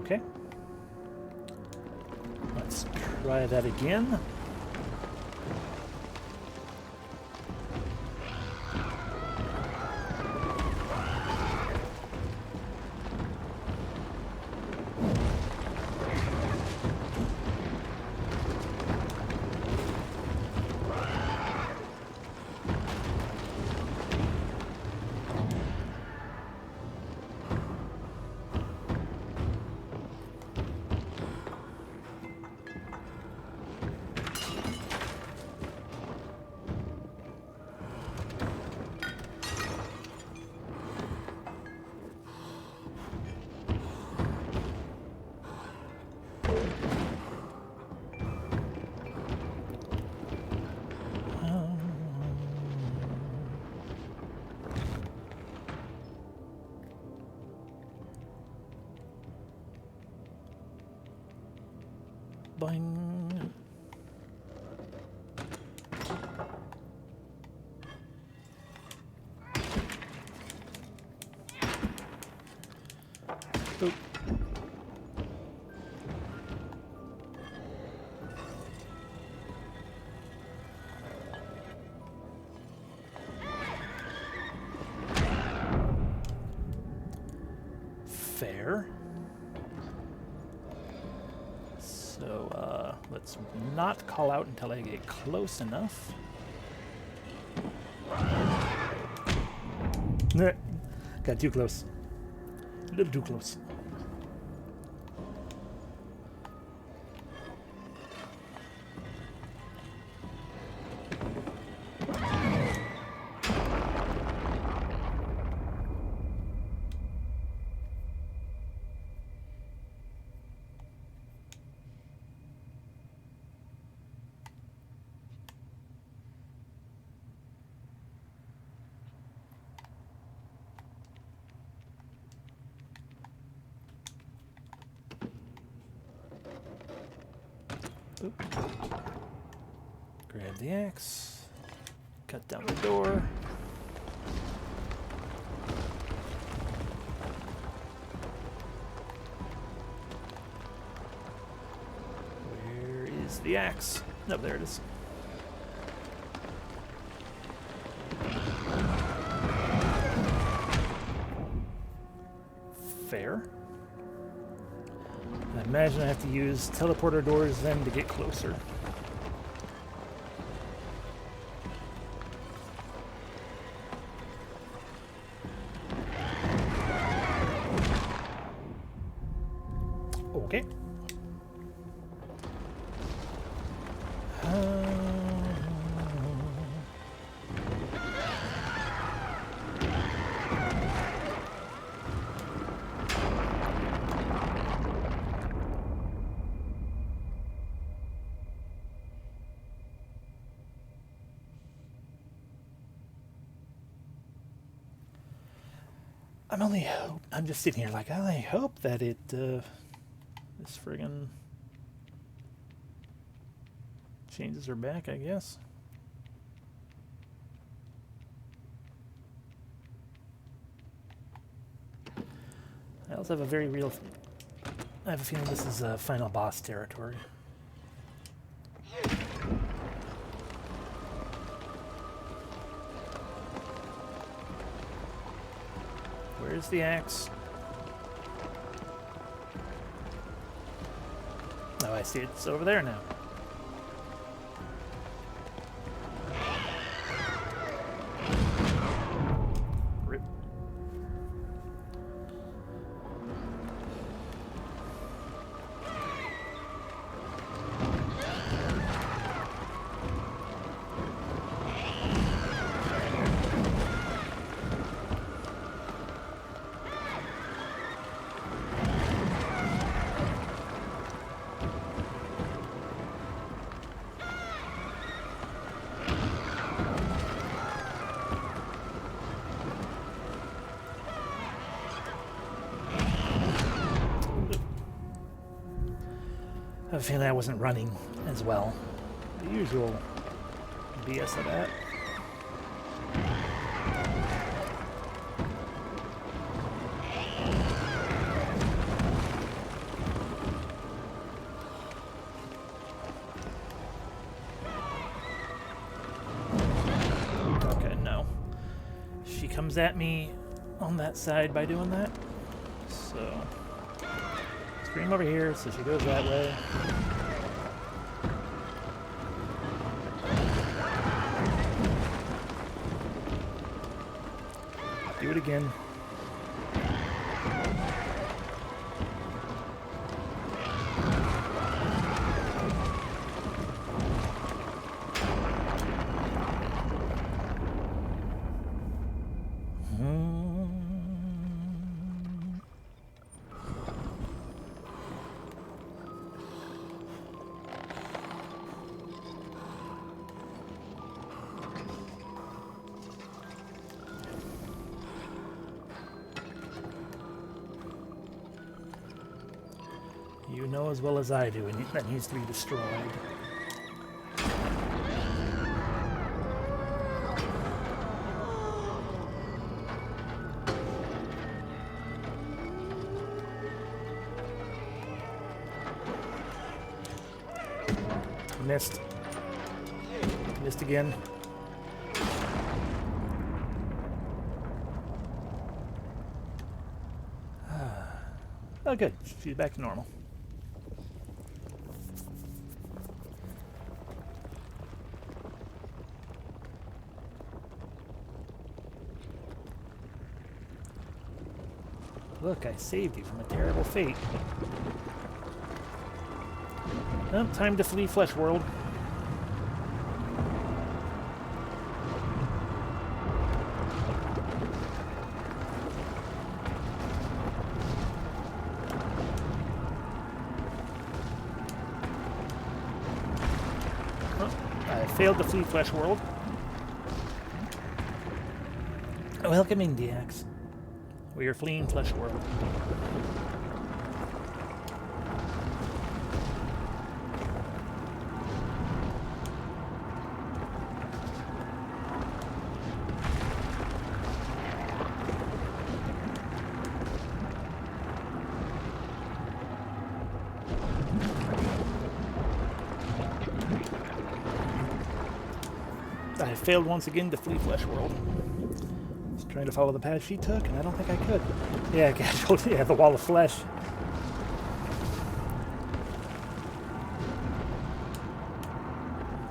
okay. Let's try that again. Boing. Oop. Fair. So, let's not call out until I get close enough. Got too close. A little too close. Oop. Grab the axe, cut down the door. Where is the axe? No, there it is. Fair. I imagine I have to use teleporter doors then to get closer. Okay. I'm just sitting here like, I hope that it, this friggin' changes her back, I guess. I also have a very real, I have a feeling this is final boss territory. Where's the axe? Oh, I see it's over there now. Rip. I have a feeling I wasn't running as well. The usual BS of that. Okay, no. She comes at me on that side by doing that. So, scream over here, so she goes that way. Do it again. You know as well as I do, and that needs to be destroyed. Missed. Missed again. Oh, good. She's back to normal. Look, I saved you from a terrible fate. Well, time to flee Flesh World. Oh, I failed to flee Flesh World. Welcome, Indiacs. We are fleeing Flesh World. I failed once again to flee Flesh World. Trying to follow the path she took, and I don't think I could. Yeah, casualty. Yeah, the wall of flesh.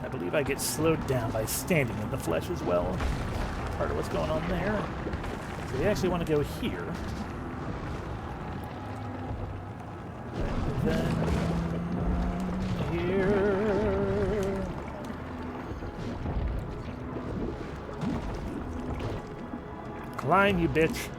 I believe I get slowed down by standing in the flesh as well. Part of what's going on there. So we actually want to go here. And then here. Climb, you bitch.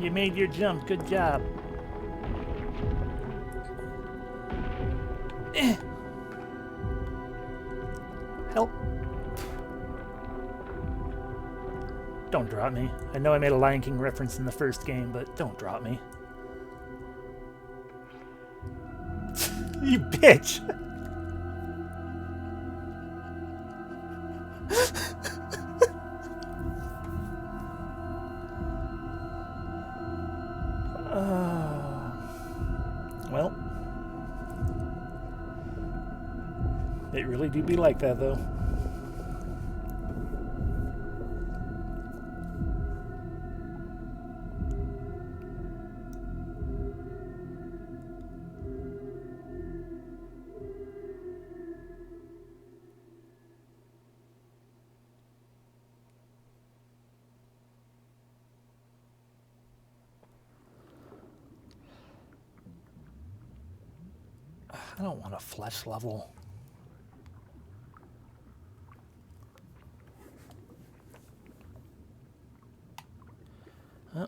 You made your jump. Good job. Help. Don't drop me. I know I made a Lion King reference in the first game, but don't drop me. You bitch! Well, it really do be like that, though. I don't want a flesh level.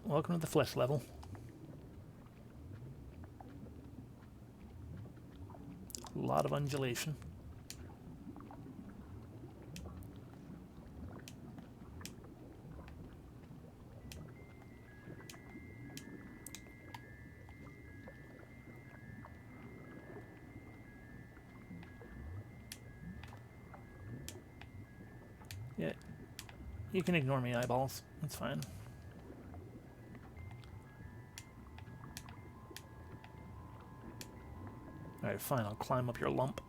Welcome to the flesh level. A lot of undulation. Yeah, you can ignore me, eyeballs. That's fine. Alright, fine, I'll climb up your lump.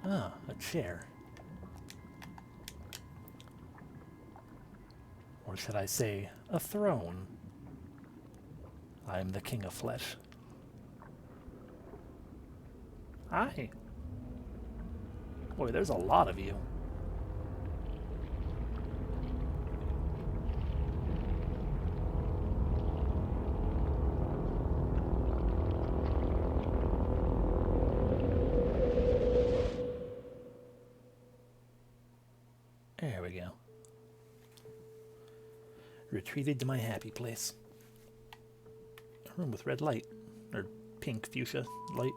Ah, a chair. Or should I say, a throne? I am the king of flesh. Hi. Boy, there's a lot of you. There we go. Retreated to my happy place. A room with red light. Or pink fuchsia light.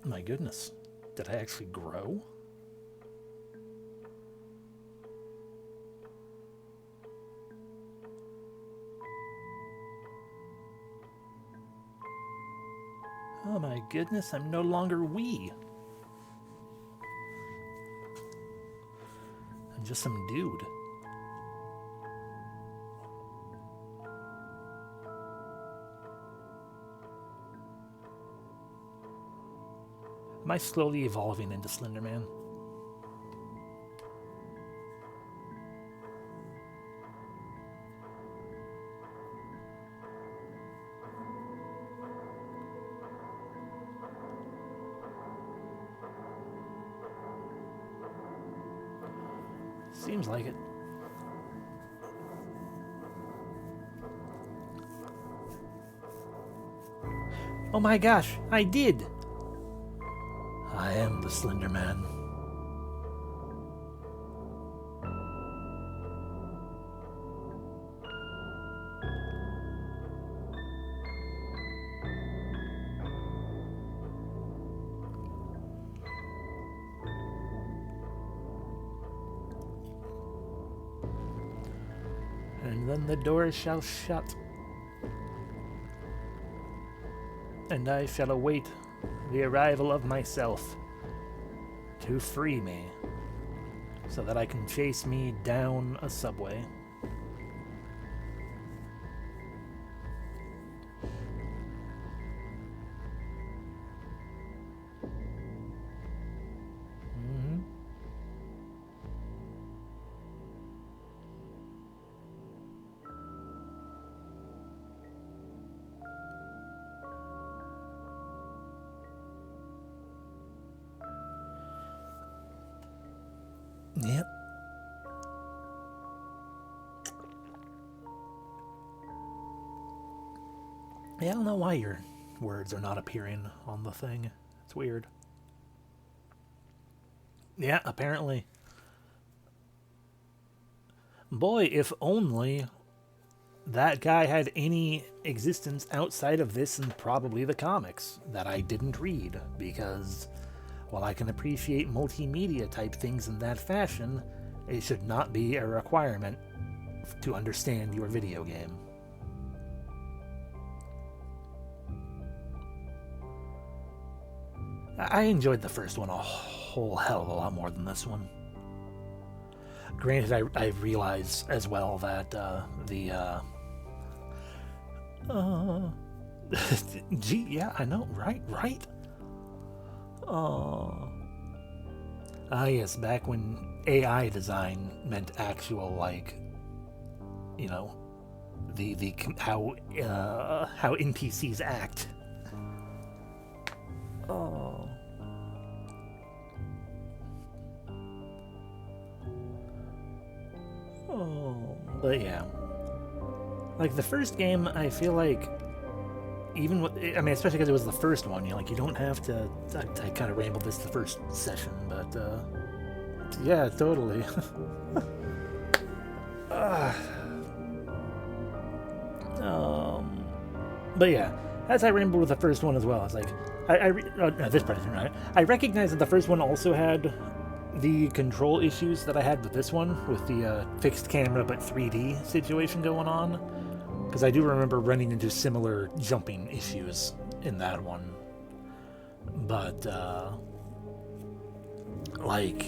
My goodness, did I actually grow? Oh my goodness, I'm no longer wee. I'm just some dude. Am I slowly evolving into Slender Man? Seems like it. Oh my gosh, I did! I am the Slender Man. And then the doors shall shut, and I shall await the arrival of myself to free me, so that I can chase me down a subway. Yep. Yeah, I don't know why your words are not appearing on the thing. It's weird. Yeah, apparently. Boy, if only that guy had any existence outside of this and probably the comics that I didn't read, because while I can appreciate multimedia type things in that fashion, it should not be a requirement to understand your video game. I enjoyed the first one a whole hell of a lot more than this one. Granted, I realize as well that gee, yeah, I know, right? Oh. Ah, yes, back when AI design meant actual, like, you know, the how NPCs act. Oh. Oh, but yeah. Like, the first game, I feel like, even with, I mean, especially because it was the first one, like, you don't have to, I kind of rambled this the first session, but, yeah, totally. But yeah, as I rambled with the first one as well, it's like, no, this part isn't right. I recognize that the first one also had the control issues that I had with this one, with the fixed camera but 3D situation going on. Because I do remember running into similar jumping issues in that one. But, like,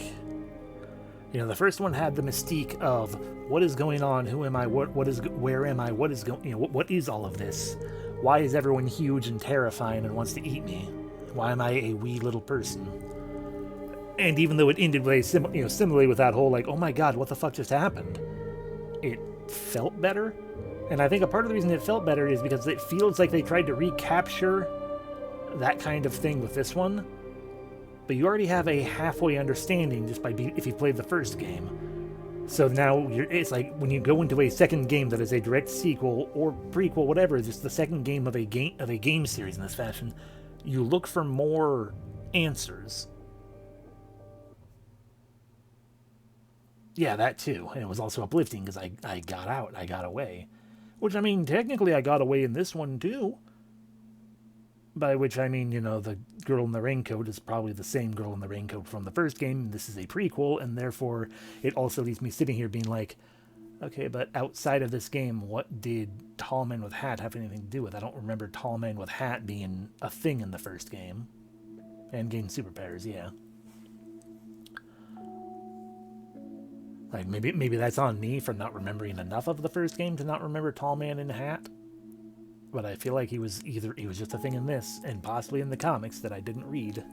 the first one had the mystique of what is going on, who am I, where am I, what is what is all of this? Why is everyone huge and terrifying and wants to eat me? Why am I a wee little person? And even though it ended similarly with that whole, like, oh my god, what the fuck just happened? It felt better. And I think a part of the reason it felt better is because it feels like they tried to recapture that kind of thing with this one. But you already have a halfway understanding just by if you've played the first game. So now it's like when you go into a second game that is a direct sequel or prequel, whatever, just the second game of a game series in this fashion, you look for more answers. Yeah, that too. And it was also uplifting because I got out, I got away. Which, I mean, technically I got away in this one too. By which I mean, the girl in the raincoat is probably the same girl in the raincoat from the first game. This is a prequel, and therefore it also leaves me sitting here being like, okay, but outside of this game, what did Tall Man with Hat have anything to do with? I don't remember Tall Man with Hat being a thing in the first game. And gain superpowers, yeah. Like, maybe that's on me for not remembering enough of the first game to not remember Tall Man in a Hat. But I feel like he was just a thing in this, and possibly in the comics that I didn't read.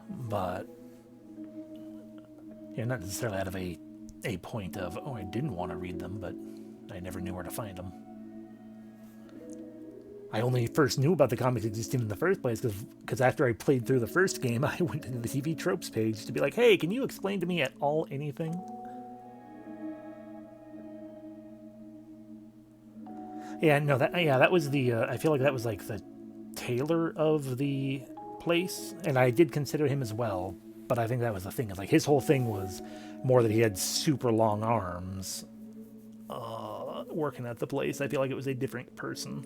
But, not necessarily out of a point of, oh, I didn't want to read them, but I never knew where to find them. I only first knew about the comics existing in the first place because after I played through the first game, I went into the TV Tropes page to be like, hey, can you explain to me at all anything? Yeah, no, that was the, I feel like that was like the tailor of the place, and I did consider him as well, but I think that was the thing. Like, his whole thing was more that he had super long arms working at the place. I feel like it was a different person.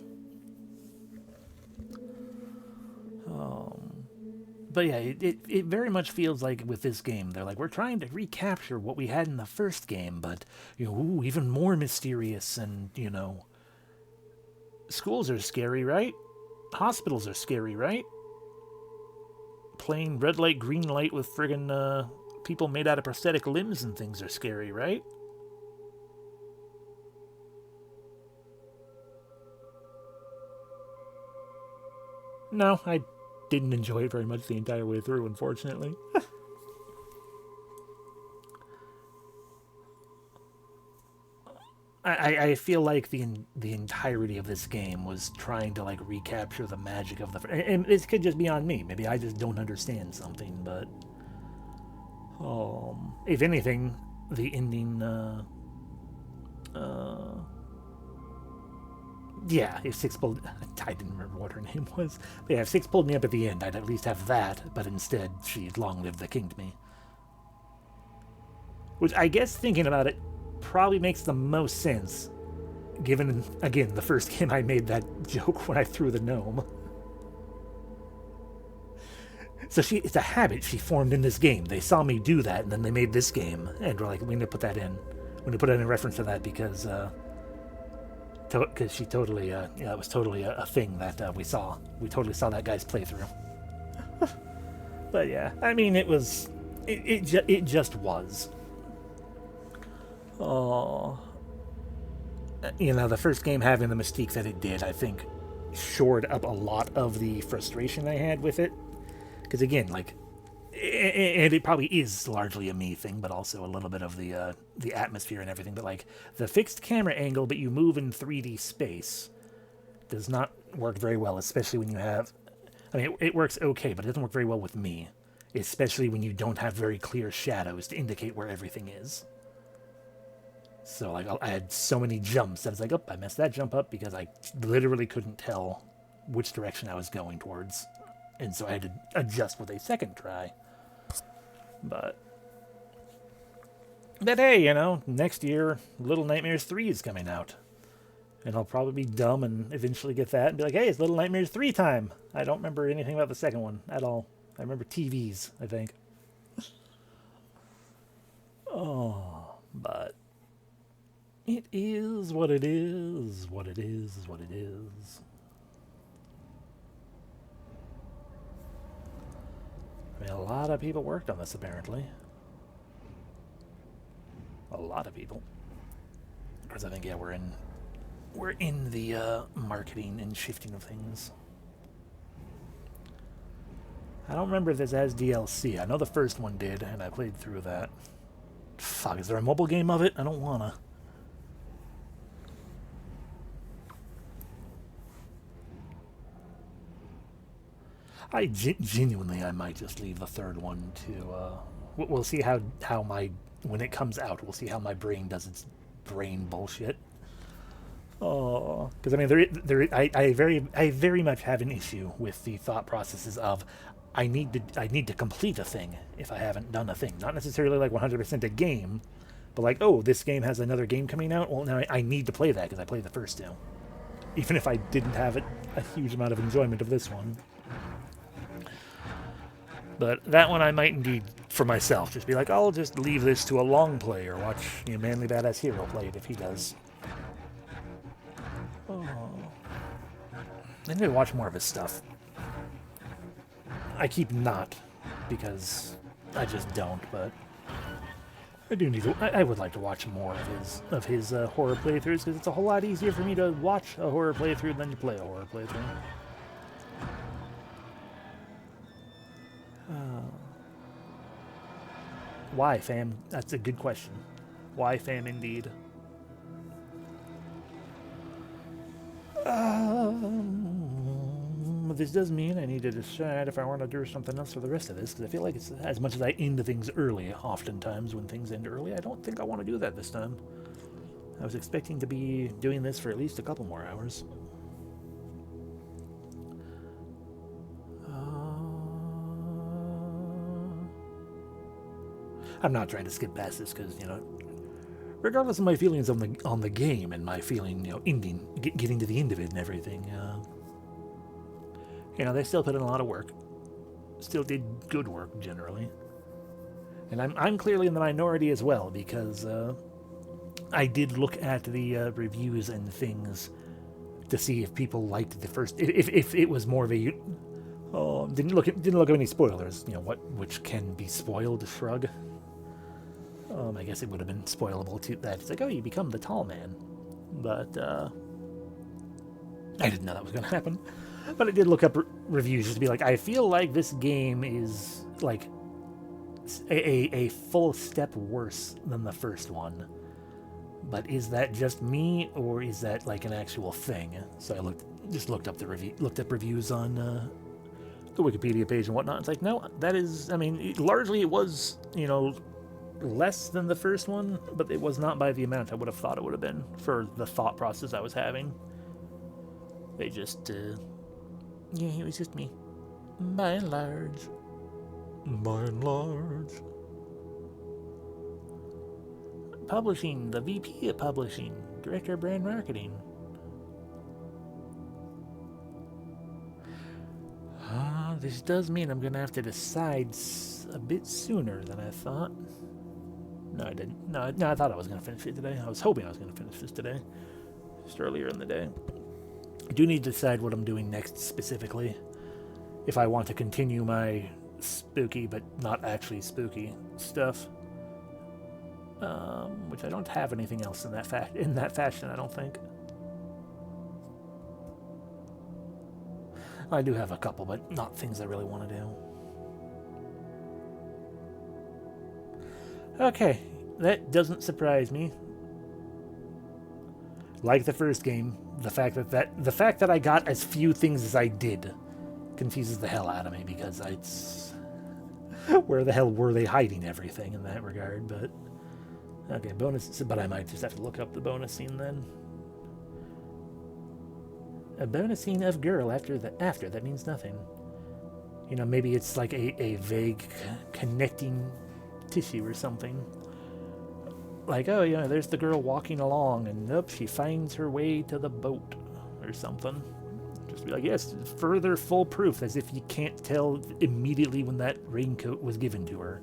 But yeah, it very much feels like with this game, they're like, we're trying to recapture what we had in the first game, but, even more mysterious and, schools are scary, right? Hospitals are scary, right? Playing red light, green light with friggin' people made out of prosthetic limbs and things are scary, right? No, I didn't enjoy it very much the entire way through, unfortunately. I feel like the entirety of this game was trying to like recapture the magic of the. And this could just be on me. Maybe I just don't understand something. But if anything, the ending. Yeah, if Six pulled. I didn't remember what her name was. But yeah, if Six pulled me up at the end, I'd at least have that. But instead, she'd long live the king to me. Which I guess, thinking about it, probably makes the most sense, given, again, the first game I made that joke when I threw the gnome. So it's a habit she formed in this game. They saw me do that, and then they made this game, and we're like, we need to put that in. We need to put it in reference to that because she totally, it was totally a thing that we saw. We totally saw that guy's playthrough. But yeah, I mean, it just was. Oh, the first game having the mystique that it did, I think, shored up a lot of the frustration I had with it. Because again, like, and it probably is largely a me thing, but also a little bit of the atmosphere and everything. But like, the fixed camera angle, but you move in 3D space, does not work very well, especially when you have. I mean, it works okay, but it doesn't work very well with me, especially when you don't have very clear shadows to indicate where everything is. So like I had so many jumps that it's like, oh, I messed that jump up because I literally couldn't tell which direction I was going towards. And so I had to adjust with a second try. But hey, you know, next year, Little Nightmares 3 is coming out. And I'll probably be dumb and eventually get that and be like, hey, it's Little Nightmares 3 time. I don't remember anything about the second one at all. I remember TVs, I think. Oh, but it is what it is, what it is what it is. I mean, a lot of people worked on this, apparently. A lot of people. Because I think, yeah, we're in the marketing and shifting of things. I don't remember if this has DLC. I know the first one did, and I played through that. Fuck, is there a mobile game of it? I don't wanna. Genuinely, I might just leave the third one to, we'll see how my, when it comes out, we'll see how my brain does its brain bullshit. Oh, because I mean, I very much have an issue with the thought processes of, I need to complete a thing if I haven't done a thing. Not necessarily like 100% a game, but like, oh, this game has another game coming out. Well, now I need to play that because I played the first two, even if I didn't have a huge amount of enjoyment of this one. But that one I might indeed, for myself, just be like, I'll just leave this to a long play or watch Manly Badass Hero play it if he does. Oh. I need to watch more of his stuff. I keep not, because I just don't, but I do need to. I would like to watch more of his horror playthroughs, because it's a whole lot easier for me to watch a horror playthrough than to play a horror playthrough. Why, fam? That's a good question. Why, fam, indeed. This does mean I need to decide if I want to do something else for the rest of this, because I feel like it's, as much as I end things early, oftentimes when things end early, I don't think I want to do that this time. I was expecting to be doing this for at least a couple more hours. I'm not trying to skip past this because, regardless of my feelings on the game and my feeling, getting to the end of it and everything, they still put in a lot of work. Still did good work generally, and I'm clearly in the minority as well because I did look at the reviews and things to see if people liked the first. If it was more of a didn't look at any spoilers. Which can be spoiled. Shrug. I guess it would have been spoilable to that. It's like, oh, you become the tall man. But, I didn't know that was going to happen. But I did look up reviews just to be like, I feel like this game is, like, a full step worse than the first one. But is that just me, or is that, like, an actual thing? So I looked up reviews on, the Wikipedia page and whatnot. It's like, no, that is, I mean, largely it was, less than the first one, but it was not by the amount I would have thought it would have been for the thought process I was having. They just, it was just me. By and large. By and large. Publishing, the VP of Publishing, Director of Brand Marketing. This does mean I'm going to have to decide a bit sooner than I thought. No, I didn't. No, I thought I was going to finish it today. I was hoping I was going to finish this today. Just earlier in the day. I do need to decide what I'm doing next specifically. If I want to continue my spooky, but not actually spooky stuff. Which I don't have anything else in that fashion, I don't think. I do have a couple, but not things I really want to do. Okay, that doesn't surprise me. Like the first game, the fact that I got as few things as I did confuses the hell out of me, because it's where the hell were they hiding everything in that regard? But Okay, bonus, but I might just have to look up the bonus scene then. A bonus scene of girl after that means nothing. You know, maybe it's like a vague connecting tissue or something. Like, oh, yeah, there's the girl walking along, and nope, she finds her way to the boat or something. Just be like, yes, further full proof, as if you can't tell immediately when that raincoat was given to her.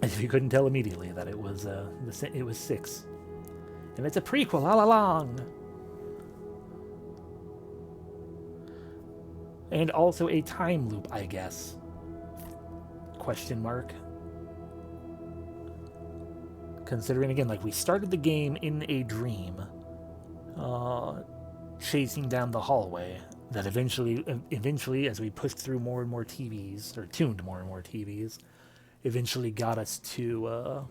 As if you couldn't tell immediately that it was 6. And it's a prequel all along. And also a time loop, I guess. Question mark. Considering, again, like, we started the game in a dream, chasing down the hallway, that eventually, as we pushed through more and more TVs, or tuned more and more TVs, eventually got us to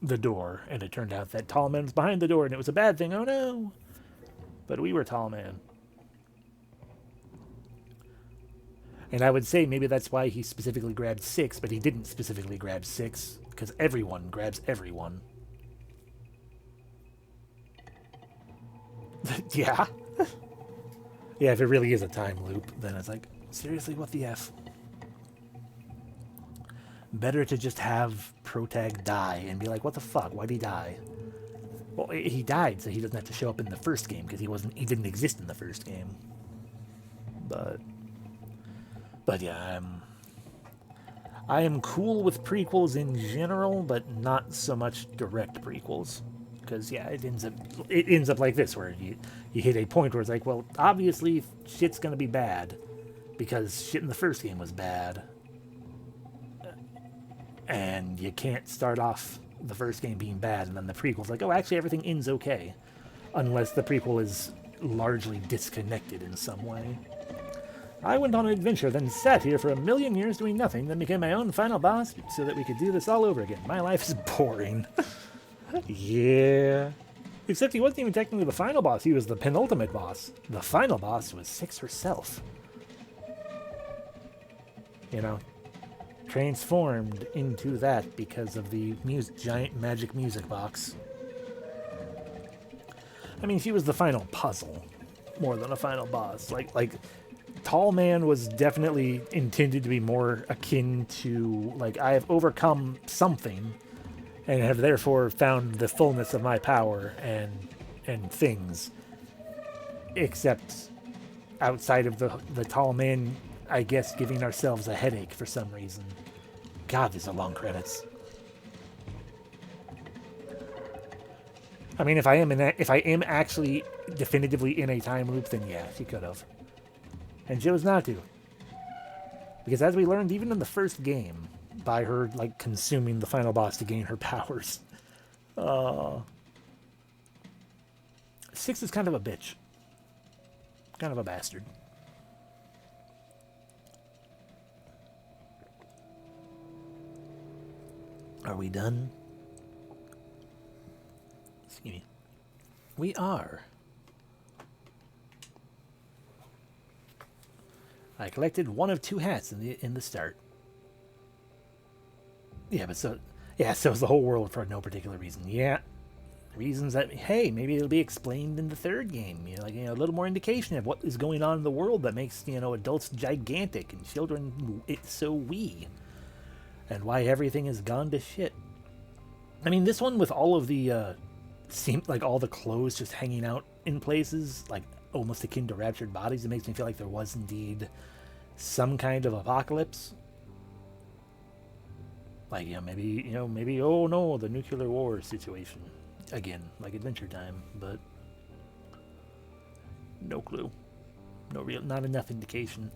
the door, and it turned out that Tall Man was behind the door, and it was a bad thing. Oh no! But we were Tall Man. And I would say maybe that's why he specifically grabbed 6, but he didn't specifically grab 6, because everyone grabs everyone. Yeah. Yeah, if it really is a time loop, then it's like, seriously, what the F? Better to just have Protag die and be like, what the fuck? Why'd he die? Well, he died, so he doesn't have to show up in the first game, because he didn't exist in the first game. But yeah, I am cool with prequels in general, but not so much direct prequels. Because yeah, it ends up like this, where you hit a point where it's like, well, obviously shit's gonna be bad, because shit in the first game was bad. And you can't start off the first game being bad, and then the prequel's like, oh, actually everything ends okay. Unless the prequel is largely disconnected in some way. I went on an adventure, then sat here for 1,000,000 years doing nothing, then became my own final boss so that we could do this all over again. My life is boring. Yeah. Except he wasn't even technically the final boss, he was the penultimate boss. The final boss was 6 herself. You know, transformed into that because of the giant magic music box. I mean, she was the final puzzle, more than a final boss. Like Tall Man was definitely intended to be more akin to, like, I have overcome something and have therefore found the fullness of my power and things. Except outside of the Tall Man, I guess, giving ourselves a headache for some reason. God, these are long credits. I mean, if I am actually definitively in a time loop, then yeah, she could have. And chose not to. Because as we learned even in the first game, by her, like, consuming the final boss to gain her powers, 6 is kind of a bitch. Kind of a bastard. Are we done? Excuse me. We are. I collected 1 of 2 hats in the start. Yeah, but so is the whole world for no particular reason. Yeah, reasons that, hey, maybe it'll be explained in the third game. You know, like, a little more indication of what is going on in the world that makes, adults gigantic and children it's so wee, and why everything has gone to shit. I mean, this one with all of the seemed like all the clothes just hanging out in places, like almost akin to raptured bodies. It makes me feel like there was indeed some kind of apocalypse. Like, maybe, oh no, the nuclear war situation. Again, like Adventure Time, but no clue. Not enough indication.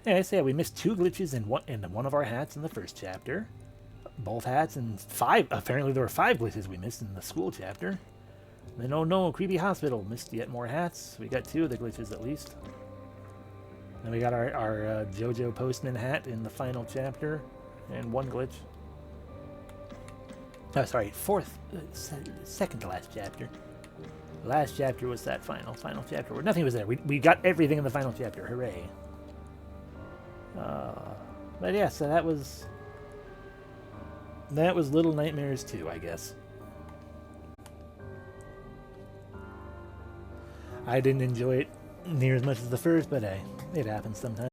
Yeah, I say we missed 2 glitches in one of our hats in the first chapter. Both hats, and 5, apparently there were 5 glitches we missed in the school chapter. Then, oh no, Creepy Hospital, missed yet more hats. We got 2 of the glitches at least. Then we got our JoJo Postman hat in the final chapter, and 1 glitch. Oh, sorry, second to last chapter. The last chapter was that final chapter where nothing was there. We got everything in the final chapter, hooray. But yeah, so that was that was Little Nightmares 2, I guess. I didn't enjoy it near as much as the first, but hey, it happens sometimes.